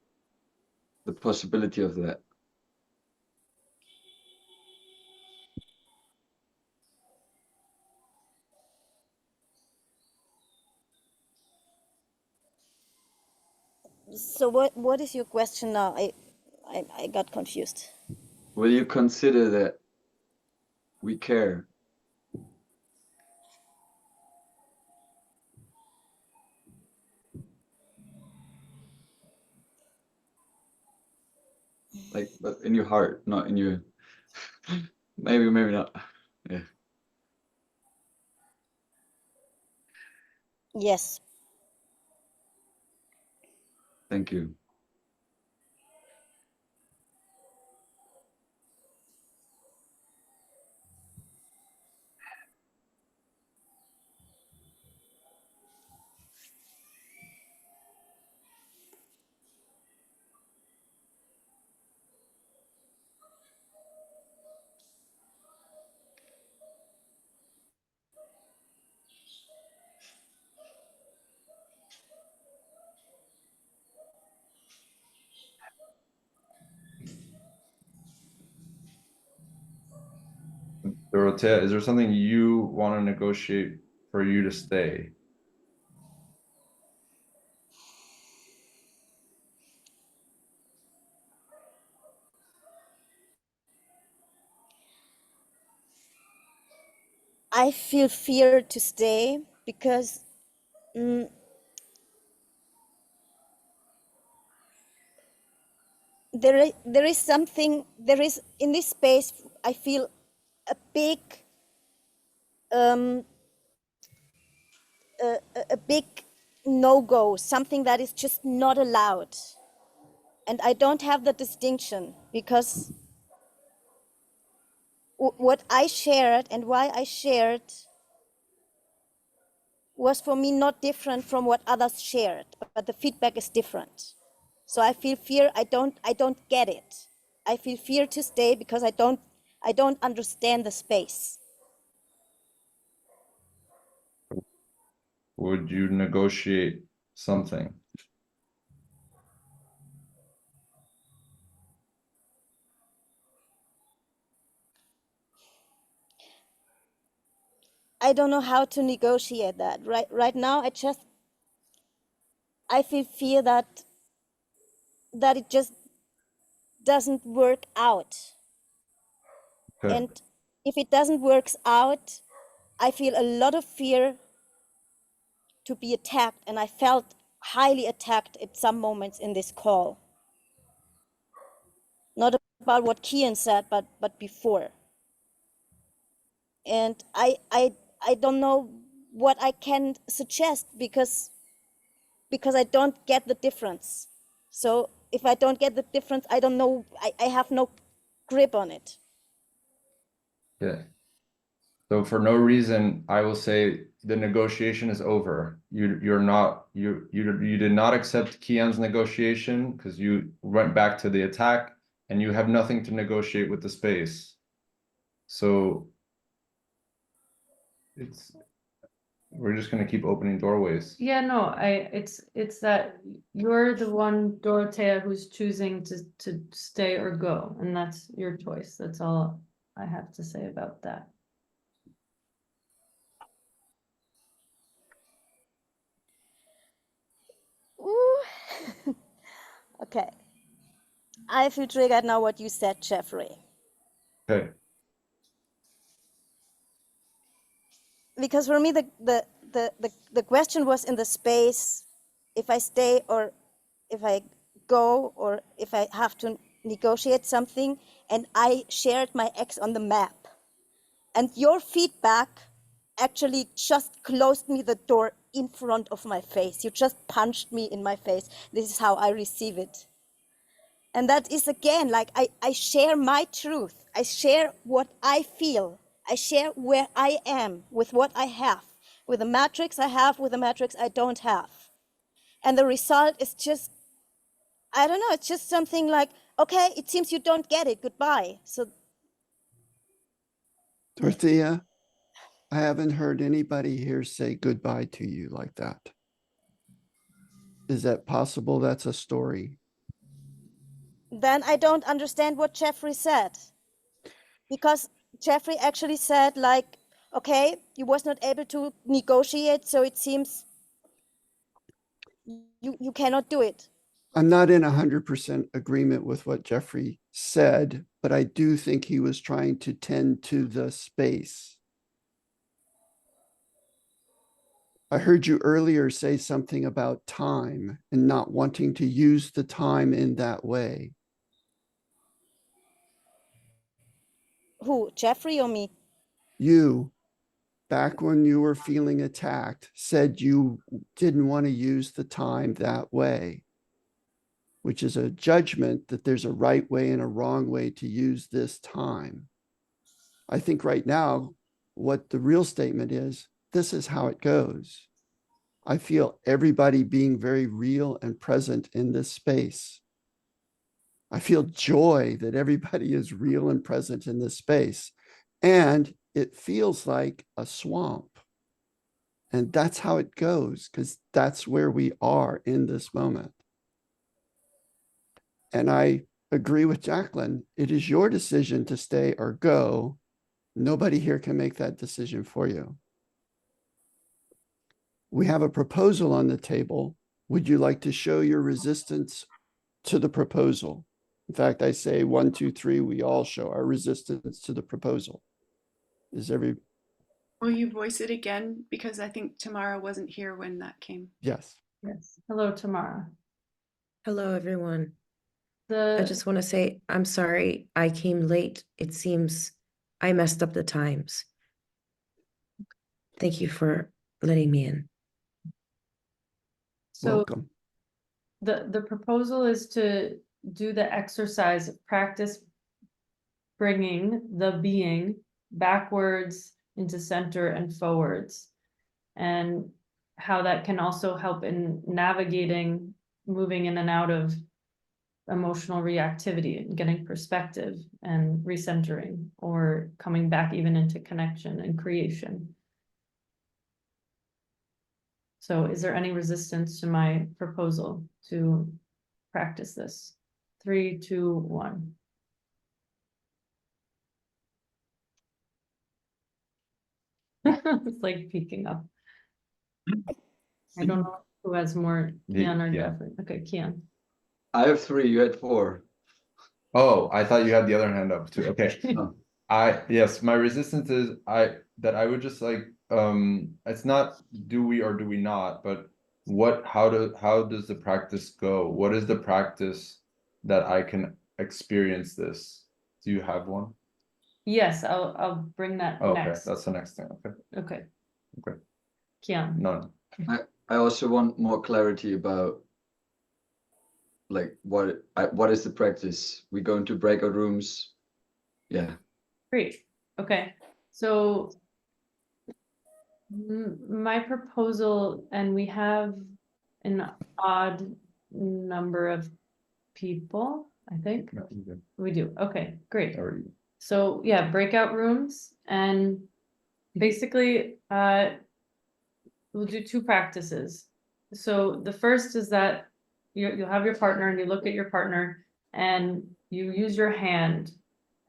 the possibility of that. So what is your question now? I got confused. Will you consider that we care? Like, but in your heart, not in your, maybe not. Yeah, Yes. thank you. Dorothea, is there something you want to negotiate for you to stay? I feel fear to stay because there is something, there is in this space, I feel a big a big no-go, something that is just not allowed. And I don't have the distinction because what I shared and why I shared was for me not different from what others shared, but the feedback is different. So I feel fear, I don't get it. I feel fear to stay because I don't understand the space. Would you negotiate something? I don't know how to negotiate that. Right now I feel fear that it just doesn't work out. Okay. And if it doesn't work out, I feel a lot of fear to be attacked, and I felt highly attacked at some moments in this call. Not about what Kian said, but before. And I don't know what I can suggest because I don't get the difference. So if I don't get the difference, I don't know, I have no grip on it. Yeah. So for no reason, I will say the negotiation is over. You did not accept Kian's negotiation because you went back to the attack and you have nothing to negotiate with the space. So we're just gonna keep opening doorways. Yeah, no, it's that you're the one, Dorothea, who's choosing to stay or go, and that's your choice. That's all I have to say about that. Ooh. Okay. I feel triggered now what you said, Jeffrey. Okay. Because for me the question was in the space, if I stay or if I go or if I have to negotiate something, and I shared my ex on the map. And your feedback actually just closed me the door in front of my face. You just punched me in my face. This is how I receive it. And that is again, like I share my truth. I share what I feel. I share where I am with what I have. with the matrix I have, with the matrix I don't have. And the result is just, I don't know, it's just something like, okay, it seems you don't get it, goodbye. So Dorothea, I haven't heard anybody here say goodbye to you like that. Is that possible? That's a story. then I don't understand what Jeffrey said. Because Jeffrey actually said, like, okay, you was not able to negotiate, so it seems you cannot do it. I'm not in 100% agreement with what Jeffrey said, but I do think he was trying to tend to the space. I heard you earlier say something about time and not wanting to use the time in that way. Who, Jeffrey or me? You, back when you were feeling attacked, said you didn't want to use the time that way, which is a judgment that there's a right way and a wrong way to use this time. I think right now, what the real statement is, this is how it goes. I feel everybody being very real and present in this space. I feel joy that everybody is real and present in this space. And it feels like a swamp. And that's how it goes, because that's where we are in this moment. And I agree with Jacqueline. It is your decision to stay or go. Nobody here can make that decision for you. We have a proposal on the table. Would you like to show your resistance to the proposal? In fact, I say 1, 2, 3, we all show our resistance to the proposal. Is every, Will you voice it again? Because I think Tamara wasn't here when that came. yes. Yes. Hello, Tamara. Hello, everyone. I The, just want to say, I'm sorry I came late. It seems I messed up the times. Thank you for letting me in. so Welcome. the proposal is to do the exercise of practice bringing the being backwards into center and forwards, and how that can also help in navigating, moving in and out of emotional reactivity and getting perspective and recentering, or coming back even into connection and creation. So is there any resistance to my proposal to practice this? 3, 2, 1. It's like peeking up. I don't know who has more, Kian or Yeah. Jeffrey. Okay, Kian. I have 3, you had 4. Oh, I thought you had the other hand up too. Okay. Oh. Yes, my resistance is I would just like, it's not do we or do we not, but how does the practice go? What is the practice that I can experience this? Do you have one? Yes, I'll bring that Okay, next. that's the next thing. Okay. Okay. Okay. Kian. None. I also want more clarity about like what is the practice? We go into breakout rooms. Yeah. Great. Okay. So my proposal, and we have an odd number of people, I think. No, you're good. We do. Okay, great. Already. So yeah, breakout rooms, and basically we'll do 2 practices. So the first is that you'll have your partner, and you look at your partner and you use your hand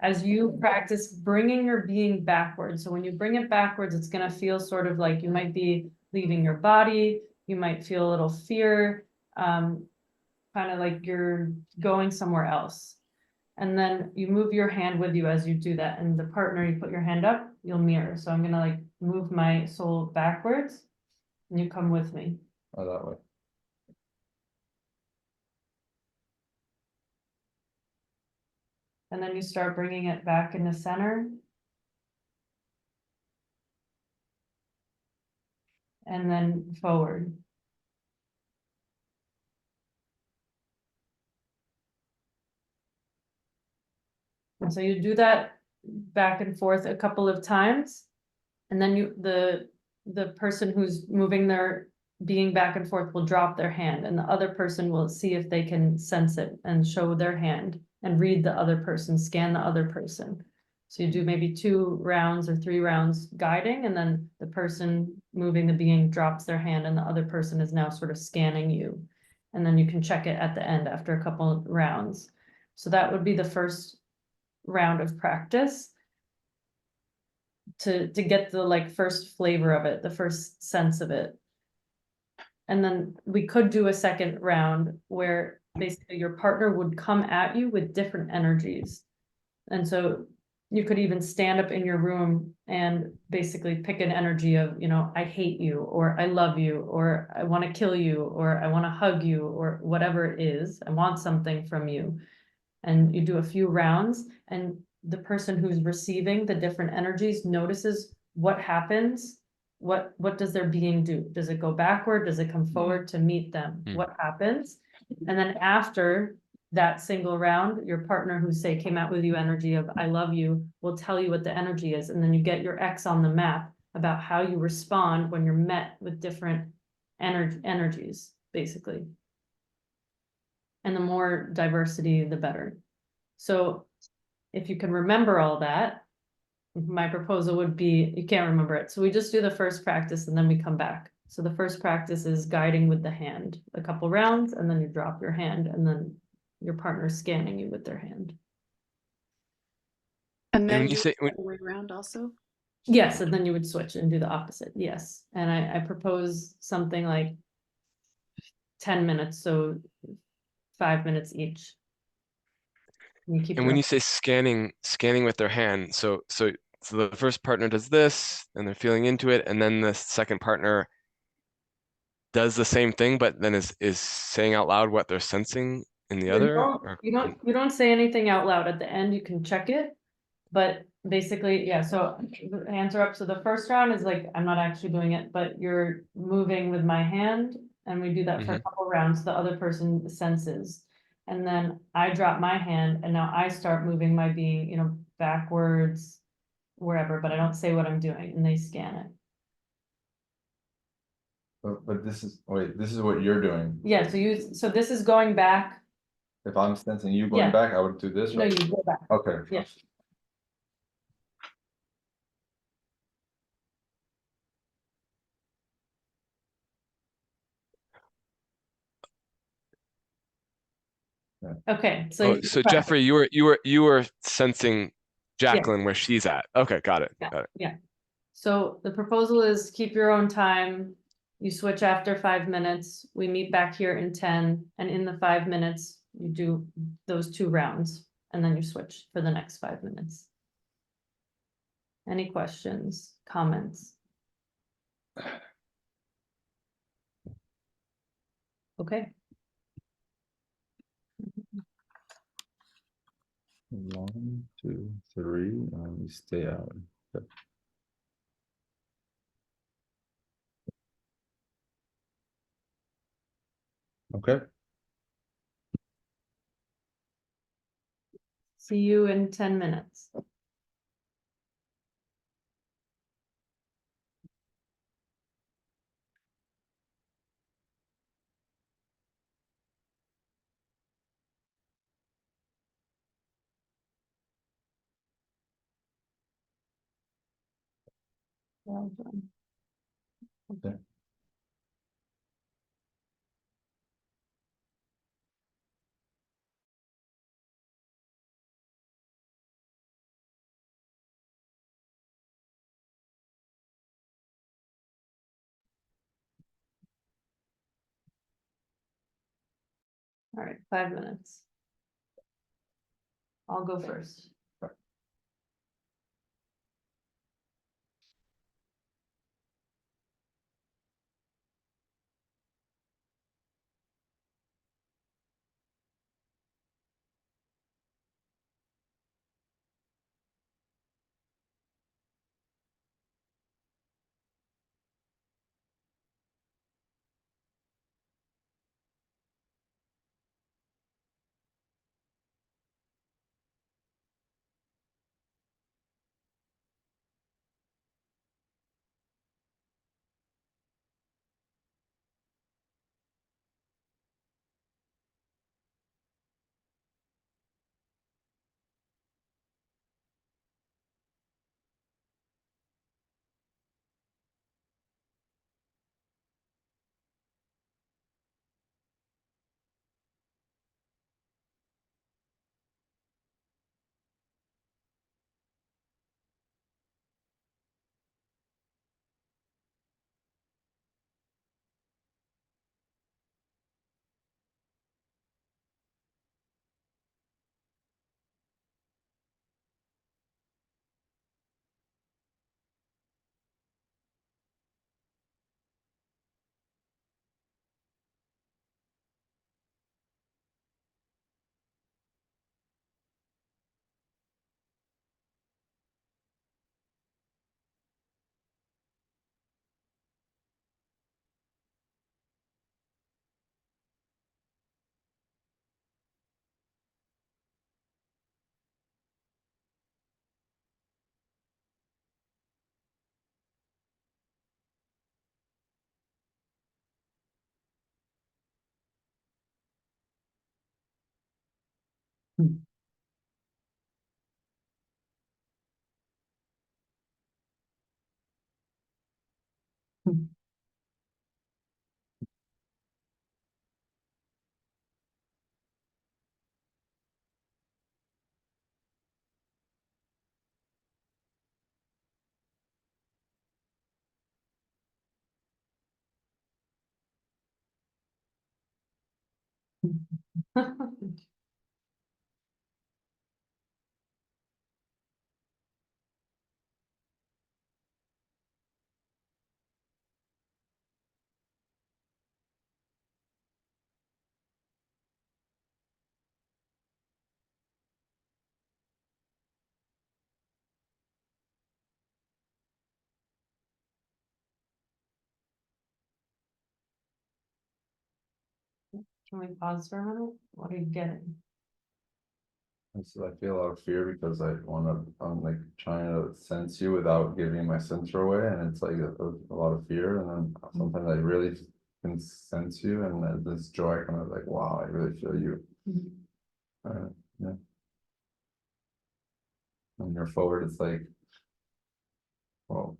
as you practice bringing your being backwards. So when you bring it backwards, it's going to feel sort of like you might be leaving your body. You might feel a little fear, kind of like you're going somewhere else. And then you move your hand with you as you do that. And the partner, you put your hand up, you'll mirror. So I'm going to like move my soul backwards, and you come with me. Oh, that way. And then you start bringing it back in the center. And then forward. And so you do that back and forth a couple of times. And then the person who's moving their being back and forth will drop their hand, and the other person will see if they can sense it and show their hand and read the other person, scan the other person. So you do maybe 2 rounds or 3 rounds guiding, and then the person moving the being drops their hand and the other person is now sort of scanning you. And then you can check it at the end after a couple of rounds. So that would be the first round of practice to get the like first flavor of it, the first sense of it. And then we could do a second round where basically your partner would come at you with different energies. And so you could even stand up in your room and basically pick an energy of, you know, I hate you, or I love you, or I want to kill you, or I want to hug you, or whatever it is. I want something from you. And you do a few rounds, and the person who's receiving the different energies notices what happens. What does their being do? Does it go backward? Does it come forward to meet them? What happens? And then after that single round, your partner who say came out with you energy of I love you will tell you what the energy is. And then you get your X on the map about how you respond when you're met with different energies, basically. And the more diversity, the better. So if you can remember all that, my proposal would be, you can't remember it. So we just do the first practice and then we come back. So the first practice is guiding with the hand, a couple rounds, and then you drop your hand, and then your partner's scanning you with their hand. And then when you do say, it the other way around also? Yes, and then you would switch and do the opposite. Yes. And I propose something like 10 minutes, so 5 minutes each. You keep and your when you say scanning with their hand, so the first partner does this and they're feeling into it, and then the second partner does the same thing, but then is saying out loud what they're sensing in the other? Or, You don't say anything out loud. At the end, you can check it. But basically, yeah, so the hands are up. So the first round is like, I'm not actually doing it, but you're moving with my hand. And we do that for a couple rounds. The other person senses. And then I drop my hand and now I start moving my being, you know, backwards, wherever, but I don't say what I'm doing and they scan it. But this is, wait, this is what you're doing. Yeah, so this is going back. If I'm sensing you going Yeah. back, I would do this, No, right? you go back. Okay. Yeah. Okay, so. so Jeffrey, you were sensing Jacqueline where she's at. Okay, got it. Yeah, Got it. yeah. So the proposal is keep your own time. You switch after 5 minutes. We meet back here in 10, and in the 5 minutes, you do those 2 rounds, and then you switch for the next 5 minutes. Any questions, comments? Okay. 1, 2, 3, and we stay out. Okay. See you in 10 minutes. Well done. Okay. All right, 5 minutes. I'll go first. Can we pause for a minute? What are you getting? And so I feel a lot of fear because I'm like trying to sense you without giving my sensor away, and it's like a lot of fear. And then sometimes I really can sense you, and this joy kind of like, wow, I really feel you. Yeah. When you're forward, it's like, well,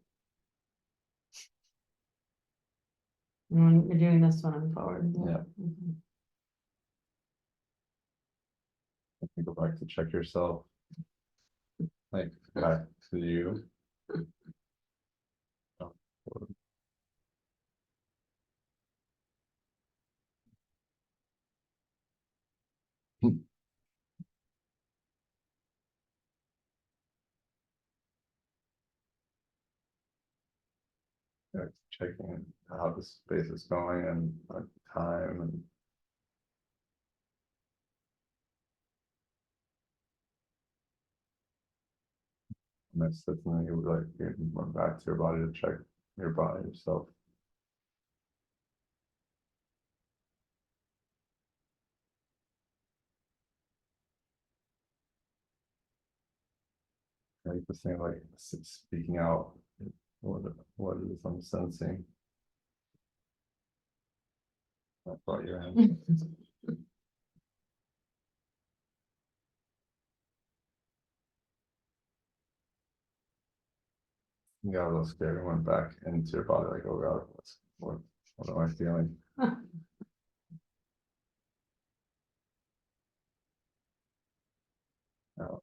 And when you're doing this one, I'm forward. yeah. Mhm. You can go back to check yourself, like back to you. Oh, yeah, checking how the space is going and time and that's something you would like you went back to your body to check your body yourself. Like the same, like speaking out what it is I'm sensing. I brought your hand. You got a little scared and went back into your body, like, oh God, what am I feeling? Oh,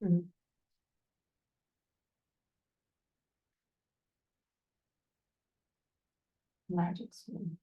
Mhm. Magic spoon.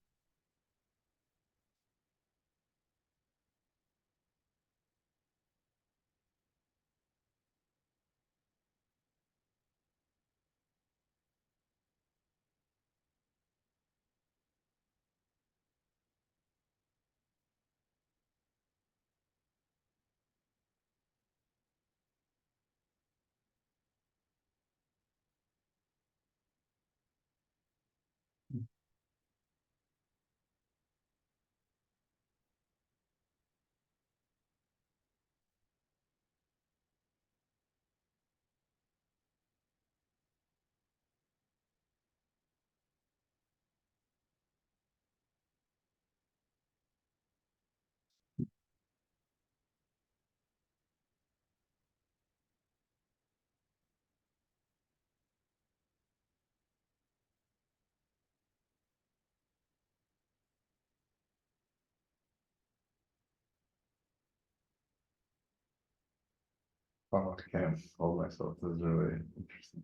oh, I can't hold myself. This is really interesting.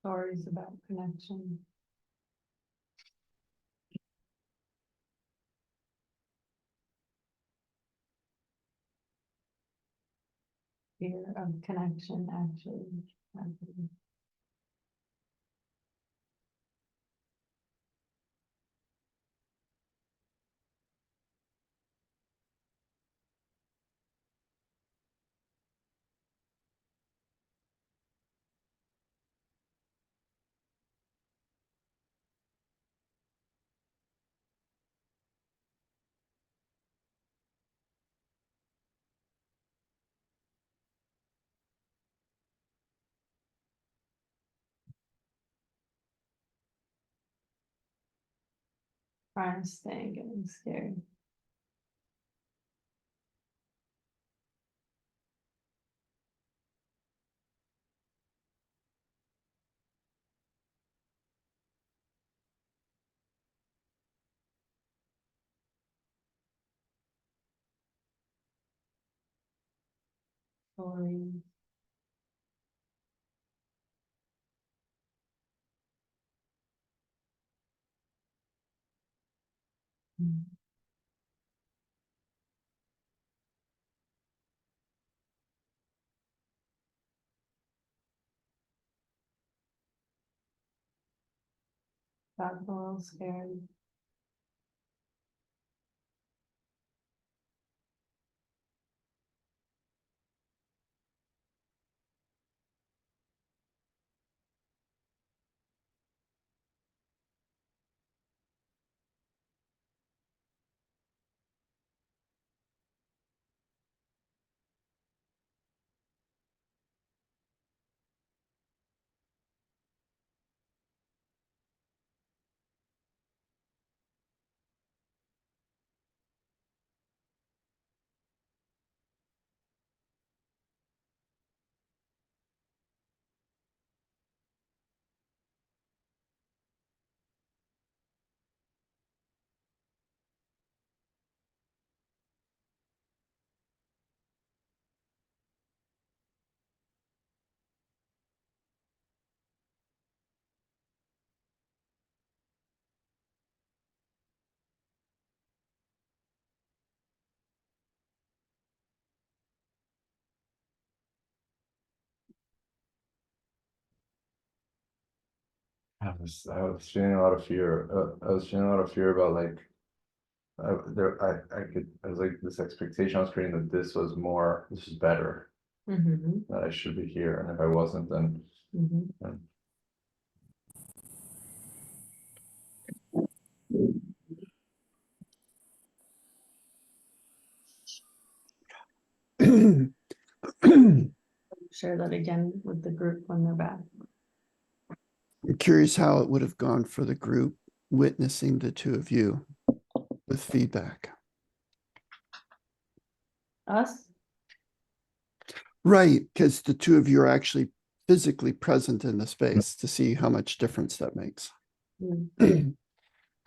Stories about connection. Fear of connection, actually. Trying to stay getting scared. Stories. Got a little scared. I was feeling a lot of fear. I was feeling a lot of fear about like I was like this expectation I was creating that this was better, that I should be here, and if I wasn't, then Share that again with the group when they're back. I'm curious how it would have gone for the group witnessing the two of you with feedback. Us? Right, because the two of you are actually physically present in the space to see how much difference that makes.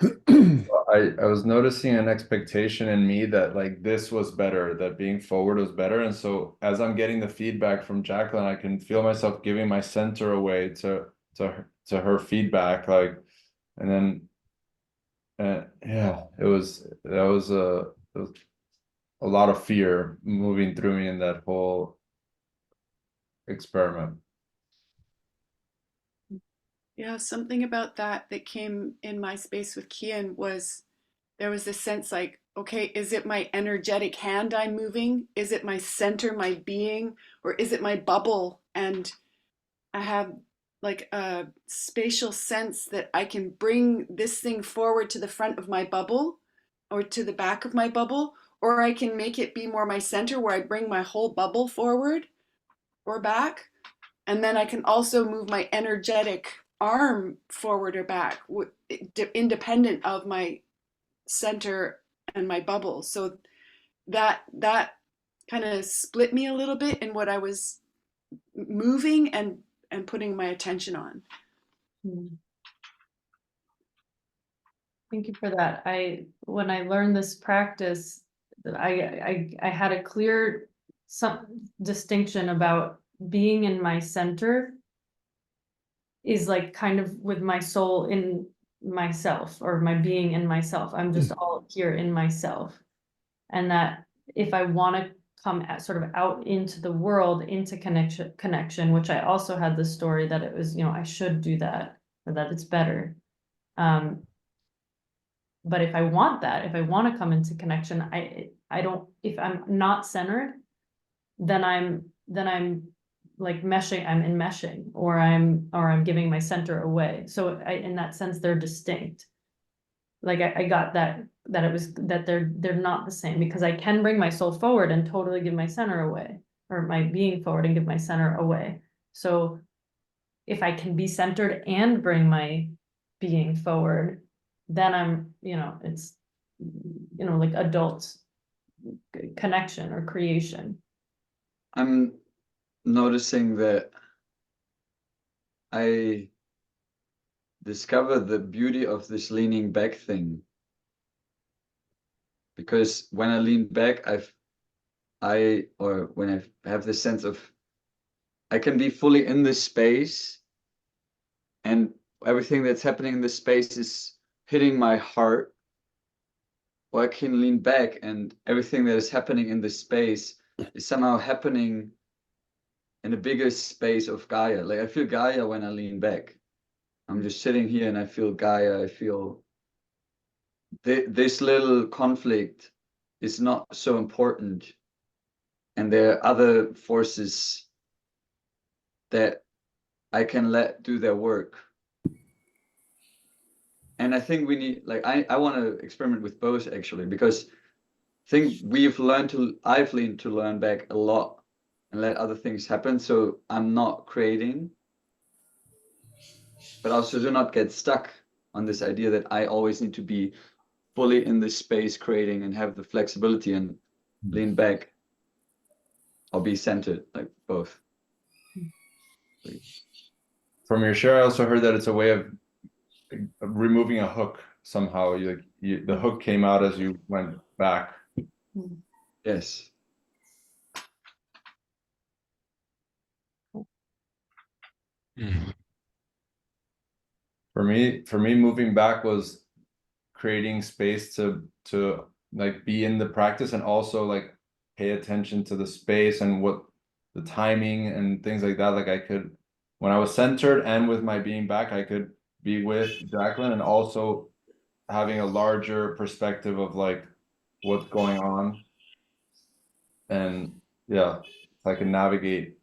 I was noticing an expectation in me that like this was better, that being forward was better. And so as I'm getting the feedback from Jacqueline, I can feel myself giving my center away to her feedback, like, and then yeah, it was a lot of fear moving through me in that whole experiment. Yeah, something about that came in my space with Kian was there was this sense like, okay, is it my energetic hand I'm moving? Is it my center, my being, or is it my bubble? And I have like a spatial sense that I can bring this thing forward to the front of my bubble or to the back of my bubble, or I can make it be more my center where I bring my whole bubble forward or back. And then I can also move my energetic arm forward or back, independent of my center and my bubble. So that kind of split me a little bit in what I was moving and putting my attention on. Thank you for that. When I learned this practice, I had a clear distinction about being in my center is like kind of with my soul in myself, or my being in myself. I'm just all here in myself. And that if I want to come sort of out into the world, into connection, which I also had the story that it was, I should do that, or that it's better. But if I want that, if I want to come into connection, I don't, if I'm not centered, then I'm like meshing, I'm enmeshing, or I'm giving my center away. So in that sense, they're distinct. Like I got that it was that they're not the same, because I can bring my soul forward and totally give my center away, or my being forward and give my center away. So if I can be centered and bring my being forward, then I'm, it's, like adult connection or creation. I'm noticing that I discover the beauty of this leaning back thing. Because when I lean back, or when I have this sense of, I can be fully in this space, and everything that's happening in this space is hitting my heart. Or I can lean back and everything that is happening in this space is somehow happening in a bigger space of Gaia. Like I feel Gaia when I lean back. I'm just sitting here and I feel Gaia. I feel this little conflict is not so important. And there are other forces that I can let do their work. And I think we need, like, I want to experiment with both actually, because I think I've learned to learn back a lot and let other things happen. So I'm not creating, but also do not get stuck on this idea that I always need to be fully in this space creating and have the flexibility and lean back or be centered, like both. From your share, I also heard that it's a way of removing a hook somehow. The hook came out as you went back. Yes. For me, moving back was creating space to like be in the practice, and also like pay attention to the space and what the timing and things like that. Like I could, when I was centered and with my being back, I could be with Jacqueline, and also having a larger perspective of like what's going on. And yeah, I can navigate,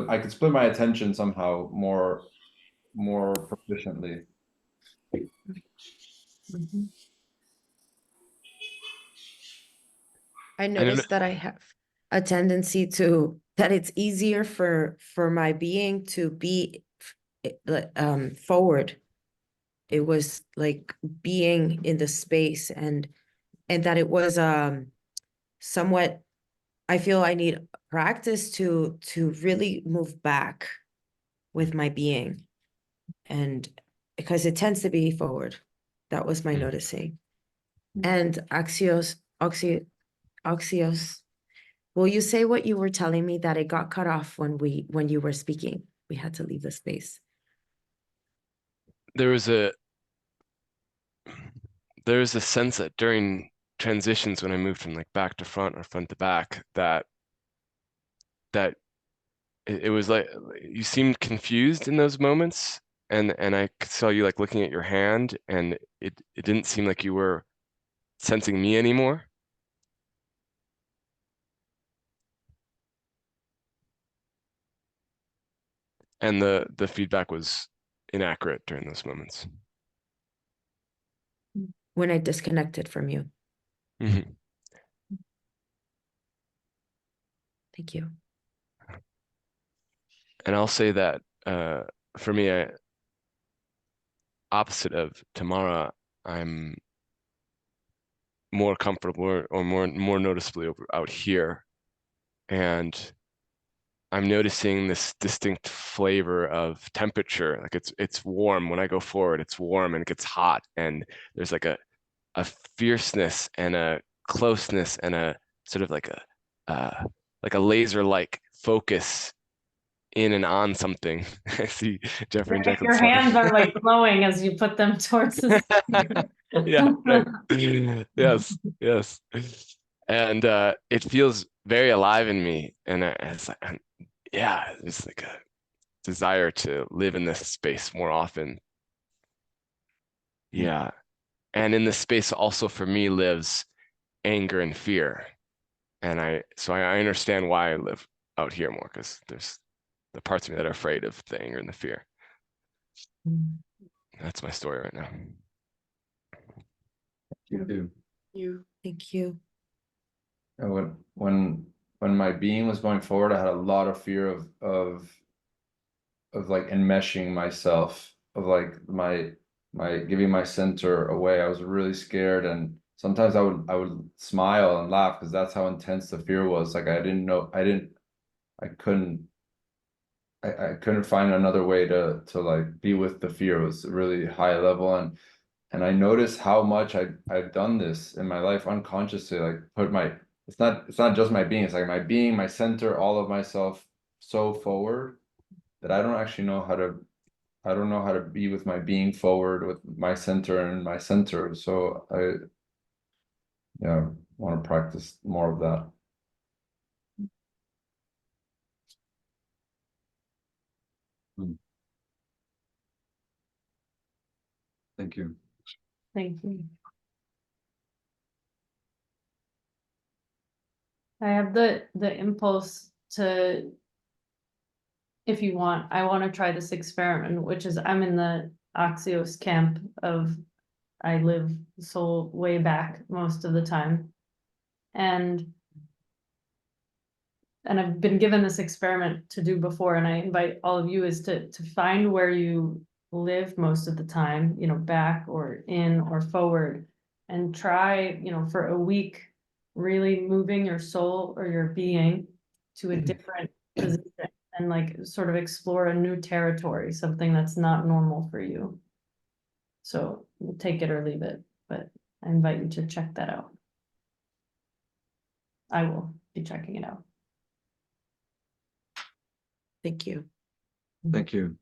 I could split my attention somehow more proficiently. I don't know. noticed that I have a tendency that it's easier for my being to be forward. It was like being in the space, and that it was somewhat, I feel I need practice to really move back with my being, and because it tends to be forward. That was my noticing. And Axios, will you say what you were telling me, that it got cut off when you were speaking? We had to leave the space. There was a sense that during transitions, when I moved from like back to front or front to back, that it was like you seemed confused in those moments, and I saw you like looking at your hand, and it didn't seem like you were sensing me anymore. And the feedback was inaccurate during those moments. When I disconnected from you. Mm-hmm. Thank you. And I'll say that for me, opposite of Tamara, I'm more comfortable or more noticeably out here, and I'm noticing this distinct flavor of temperature. Like it's warm when I go forward. It's warm and it gets hot, and there's like a fierceness and a closeness and a sort of like a laser-like focus in and on something. I see Jeffrey and Jekyll. Your hands are like glowing as you put them towards the Yeah, right. Yes, yes. And it feels very alive in me. And it's like, yeah, it's like a desire to live in this space more often. Yeah. And in this space also for me lives anger and fear. And I understand why I live out here more, because there's the parts of me that are afraid of the anger and the fear. That's my story right now. You. Thank you. And when my being was going forward, I had a lot of fear of like enmeshing myself, of like my giving my center away. I was really scared, and sometimes I would smile and laugh because that's how intense the fear was. Like I couldn't find another way to like be with the fear. It was a really high level, and I noticed how much I've done this in my life unconsciously, like put my, it's not just my being, it's like my being, my center, all of myself so forward that I don't actually know how to, I don't know how to be with my being forward with my center and my center. So yeah, want to practice more of that. Thank you. Thank you. I have the impulse to, if you want, I want to try this experiment, which is I'm in the Axios camp of I live soul way back most of the time. And I've been given this experiment to do before, and I invite all of you is to find where you live most of the time, you know, back or in or forward, and try, you know, for a week, really moving your soul or your being to a different position and like sort of explore a new territory, something that's not normal for you. So take it or leave it, but I invite you to check that out. I will be checking it out. Thank you. Thank you.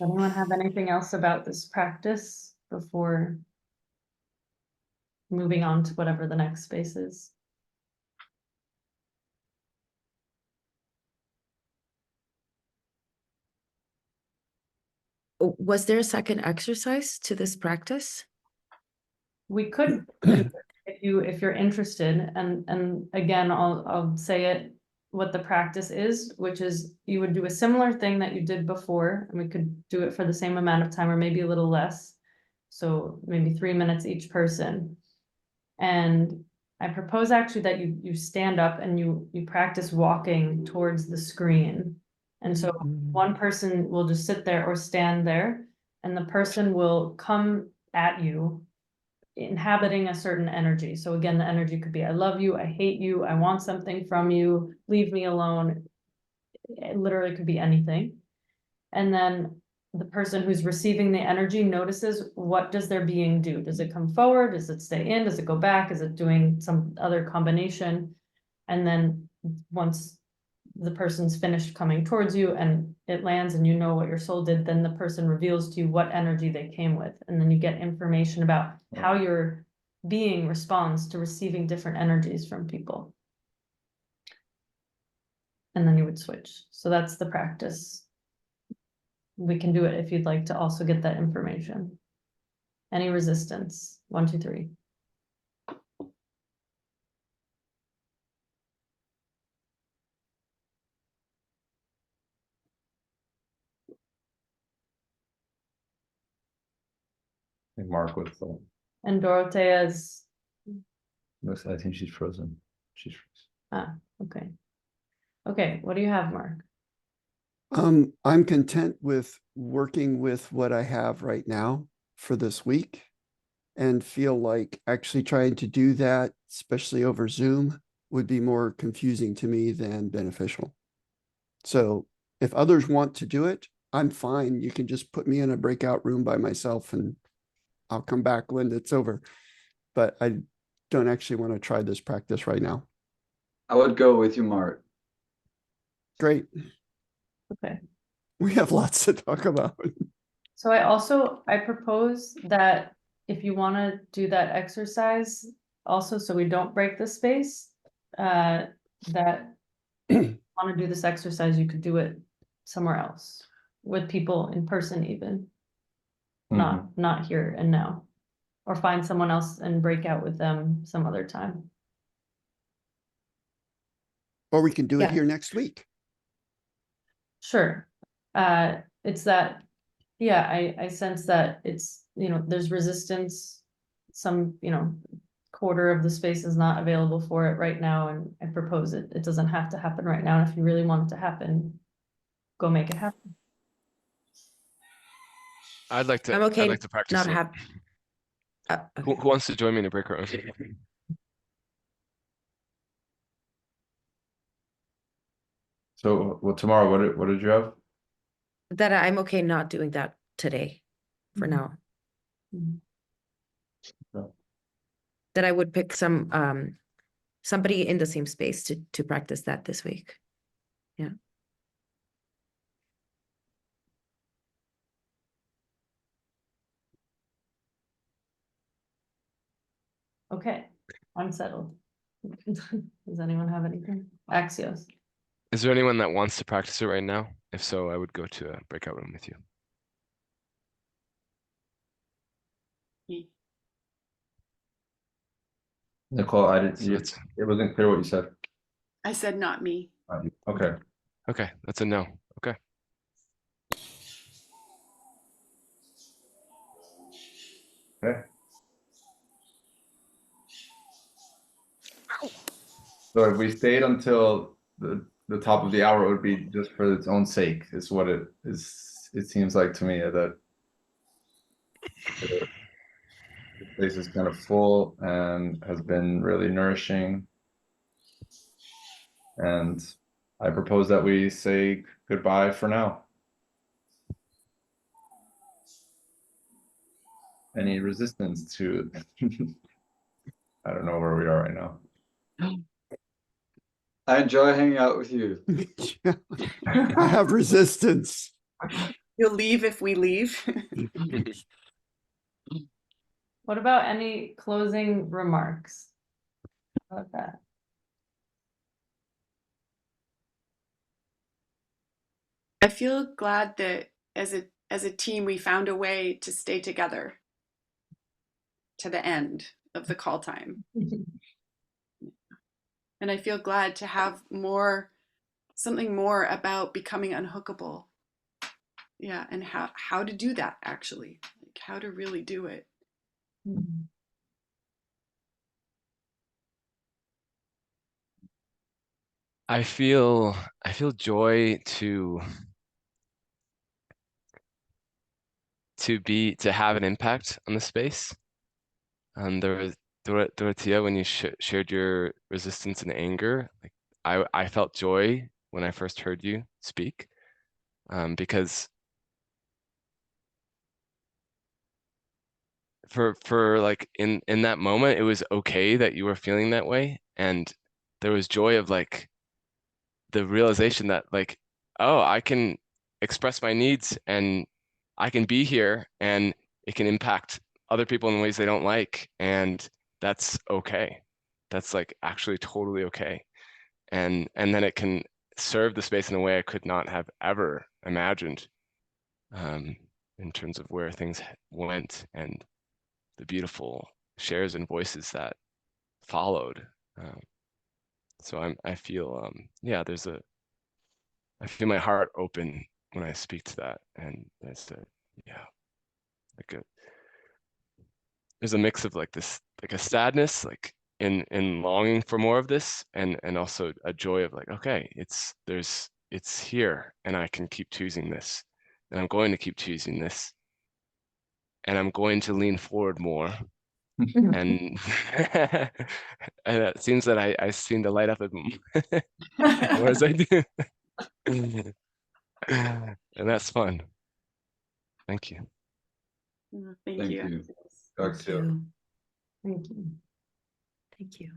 Anyone have anything else about this practice before moving on to whatever the next space is? Was there a second exercise to this practice? We could do it if you're interested, and again, I'll say it what the practice is, which is you would do a similar thing that you did before, and we could do it for the same amount of time or maybe a little less. So maybe 3 minutes each person. And I propose actually that you stand up and you practice walking towards the screen. And so one person will just sit there or stand there, and the person will come at you inhabiting a certain energy. So again, the energy could be, I love you, I hate you, I want something from you, leave me alone. It literally could be anything. And then the person who's receiving the energy notices, what does their being do? Does it come forward? Does it stay in? Does it go back? Is it doing some other combination? And then once the person's finished coming towards you and it lands and you know what your soul did, then the person reveals to you what energy they came with. And then you get information about how your being responds to receiving different energies from people. And then you would switch. So that's the practice. We can do it if you'd like to also get that information. Any resistance? 1, 2, 3. I think Mark was And Dorothea's, I think she's frozen. She's frozen. okay. Okay, what do you have, Mark? I'm content with working with what I have right now for this week and feel like actually trying to do that, especially over Zoom, would be more confusing to me than beneficial. So if others want to do it, I'm fine. You can just put me in a breakout room by myself and I'll come back when it's over. But I don't actually want to try this practice right now. I would go with you, Mark. Great. Okay. We have lots to talk about. So I propose that if you want to do that exercise also, so we don't break the space, that want to do this exercise, you could do it somewhere else with people in person even, not here and now, or find someone else and break out with them some other time. Or we can do it Yeah. here next week. Sure. It's that, yeah, I sense that it's, there's resistance. Some, quarter of the space is not available for it right now, and I propose it. It doesn't have to happen right now. And if you really want it to happen, go make it happen. I'd like to. I'm okay I'd like to practice not it. have. Who wants to join me in a break room? So, well, tomorrow, what did you have? That I'm okay not doing that today for Mhm. now. Mhm. That I would pick somebody in the same space to practice that this week. Yeah. Okay, I'm settled. Does anyone have anything? Axios. Is there anyone that wants to practice it right now? If so, I would go to a breakout room with you. Nicole, I didn't. So that's It wasn't clear what you said. I said not me. Okay. okay. That's a no. Okay. Okay. So if we stayed until the top of the hour, it would be just for its own sake, is what it is. It seems like to me that the place is kind of full and has been really nourishing. And I propose that we say goodbye for now. Any resistance to I don't know where we are right now. I enjoy hanging out with you. I have resistance. You'll leave if we leave. What about any closing remarks? How about that? I feel glad that as a team we found a way to stay together to the end of the call time. And I feel glad to have something more about becoming unhookable. Yeah, and how to do that actually. Like how to really do it. Mhm. I feel joy to have an impact on the space. There was Dorothea, when you shared your resistance and anger, like I felt joy when I first heard you speak, because for like in that moment, it was okay that you were feeling that way, and there was joy of like the realization that like, oh, I can express my needs and I can be here and it can impact other people in ways they don't like, and that's okay. That's like actually totally okay. And then it can serve the space in a way I could not have ever imagined, in terms of where things went and the beautiful shares and voices that followed. So I feel yeah, I feel my heart open when I speak to that, and yeah, like there's a mix of like this, like a sadness, like in longing for more of this, and also a joy of like, okay, it's here, and I can keep choosing this, and I'm going to keep choosing this, and I'm going to lean forward more, and and it seems that I seem to light up more as I do, and that's fun. Thank you. Thank Thank you. you. Talk Thank soon. you. Thank you. Thank you.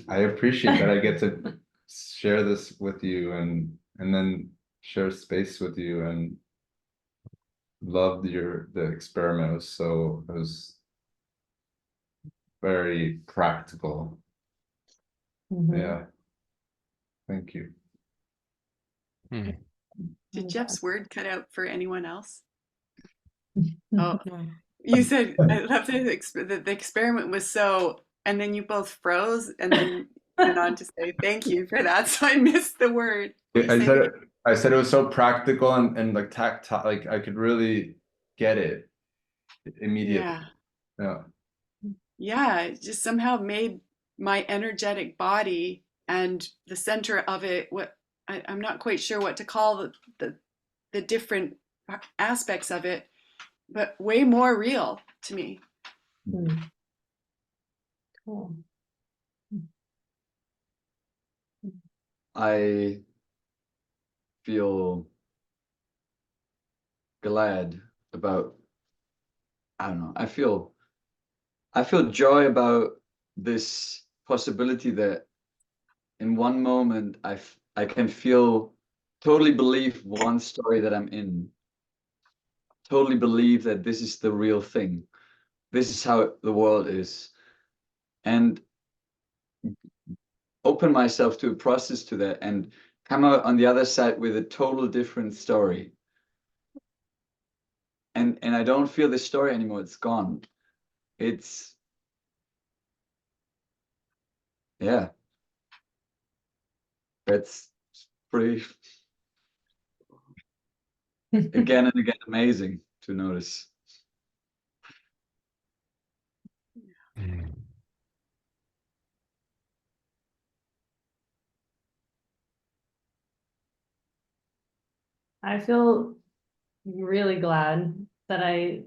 I appreciate that I get to share this with you and then share space with you, and loved the experiment. It was very practical. Mhm. Yeah. Thank you. Did Jeff's word cut out for anyone else? Mhm. Oh, No. you said I love the experiment was so, and then you both froze, and then went on to say thank you for that. So I missed the word. Can you I say said it it, I said it was so practical and like tactile, like I could really get it again? immediately. Yeah. Yeah. Yeah, it just somehow made my energetic body and the center of it, what I'm not quite sure what to call the different aspects of it, but way more real to me. Mm. Cool. I feel glad about, I don't know, I feel joy about this possibility that in one moment I can feel, totally believe one story that I'm in, totally believe that this is the real thing, this is how the world is, and open myself to a process to that and come out on the other side with a total different story. And I don't feel this story anymore. It's gone. It's, yeah, that's pretty, again and again, amazing to notice. I feel really glad that I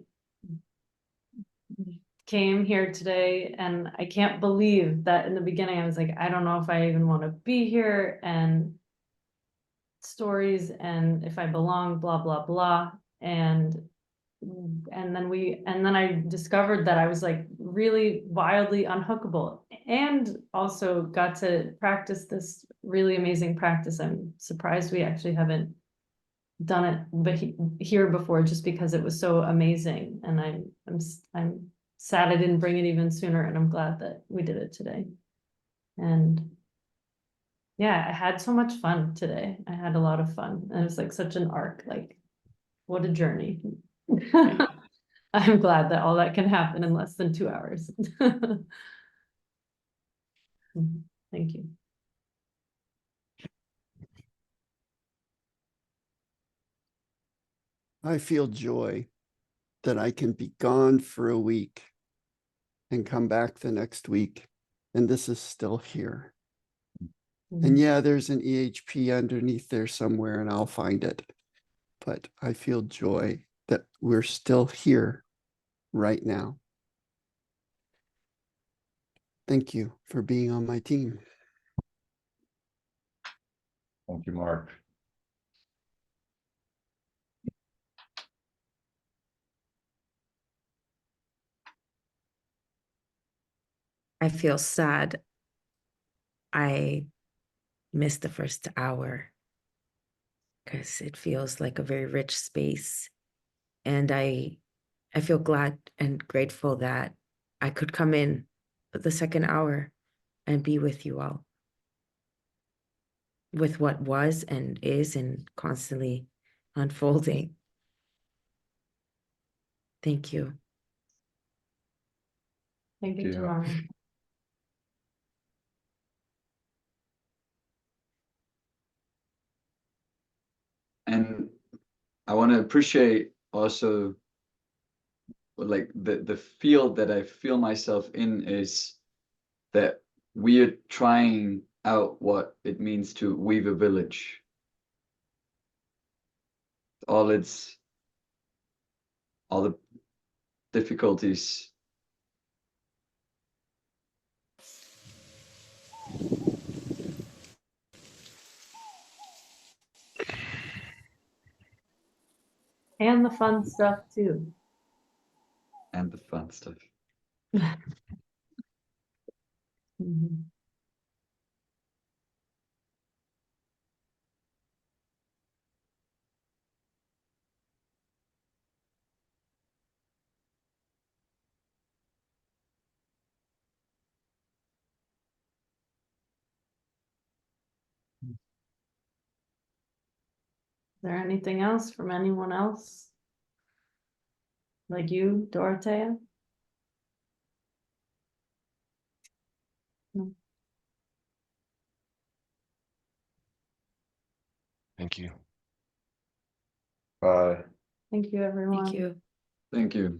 came here today, and I can't believe that in the beginning I was like, I don't know if I even want to be here, and stories, and if I belong, blah blah blah, and then I discovered that I was like really wildly unhookable, and also got to practice this really amazing practice. I'm surprised we actually haven't done it but here before, just because it was so amazing, and I'm sad I didn't bring it even sooner, and I'm glad that we did it today. And yeah, I had so much fun today. I had a lot of fun, and it was like such an arc, like what a journey. I'm glad that all that can happen in less than 2 hours. Thank you. I feel joy that I can be gone for a week and come back the next week, and this is still here. And yeah, there's an EHP underneath there somewhere, and I'll find it. But I feel joy that we're still here right now. Thank you for being on my team. Thank you, Mark. I feel sad I missed the first hour, because it feels like a very rich space. And I feel glad and grateful that I could come in the second hour and be with you all, with what was and is and constantly unfolding. Thank you. Thank you, Yeah. Tamara. And I want to appreciate also, like, the field that I feel myself in is that we are trying out what it means to weave a village. All the difficulties. And the fun stuff too. And the fun stuff. Mhm. Is there anything else from anyone else? Like you, Dorothea? No. Thank you. Bye. Thank you, everyone. Thank you. Thank you.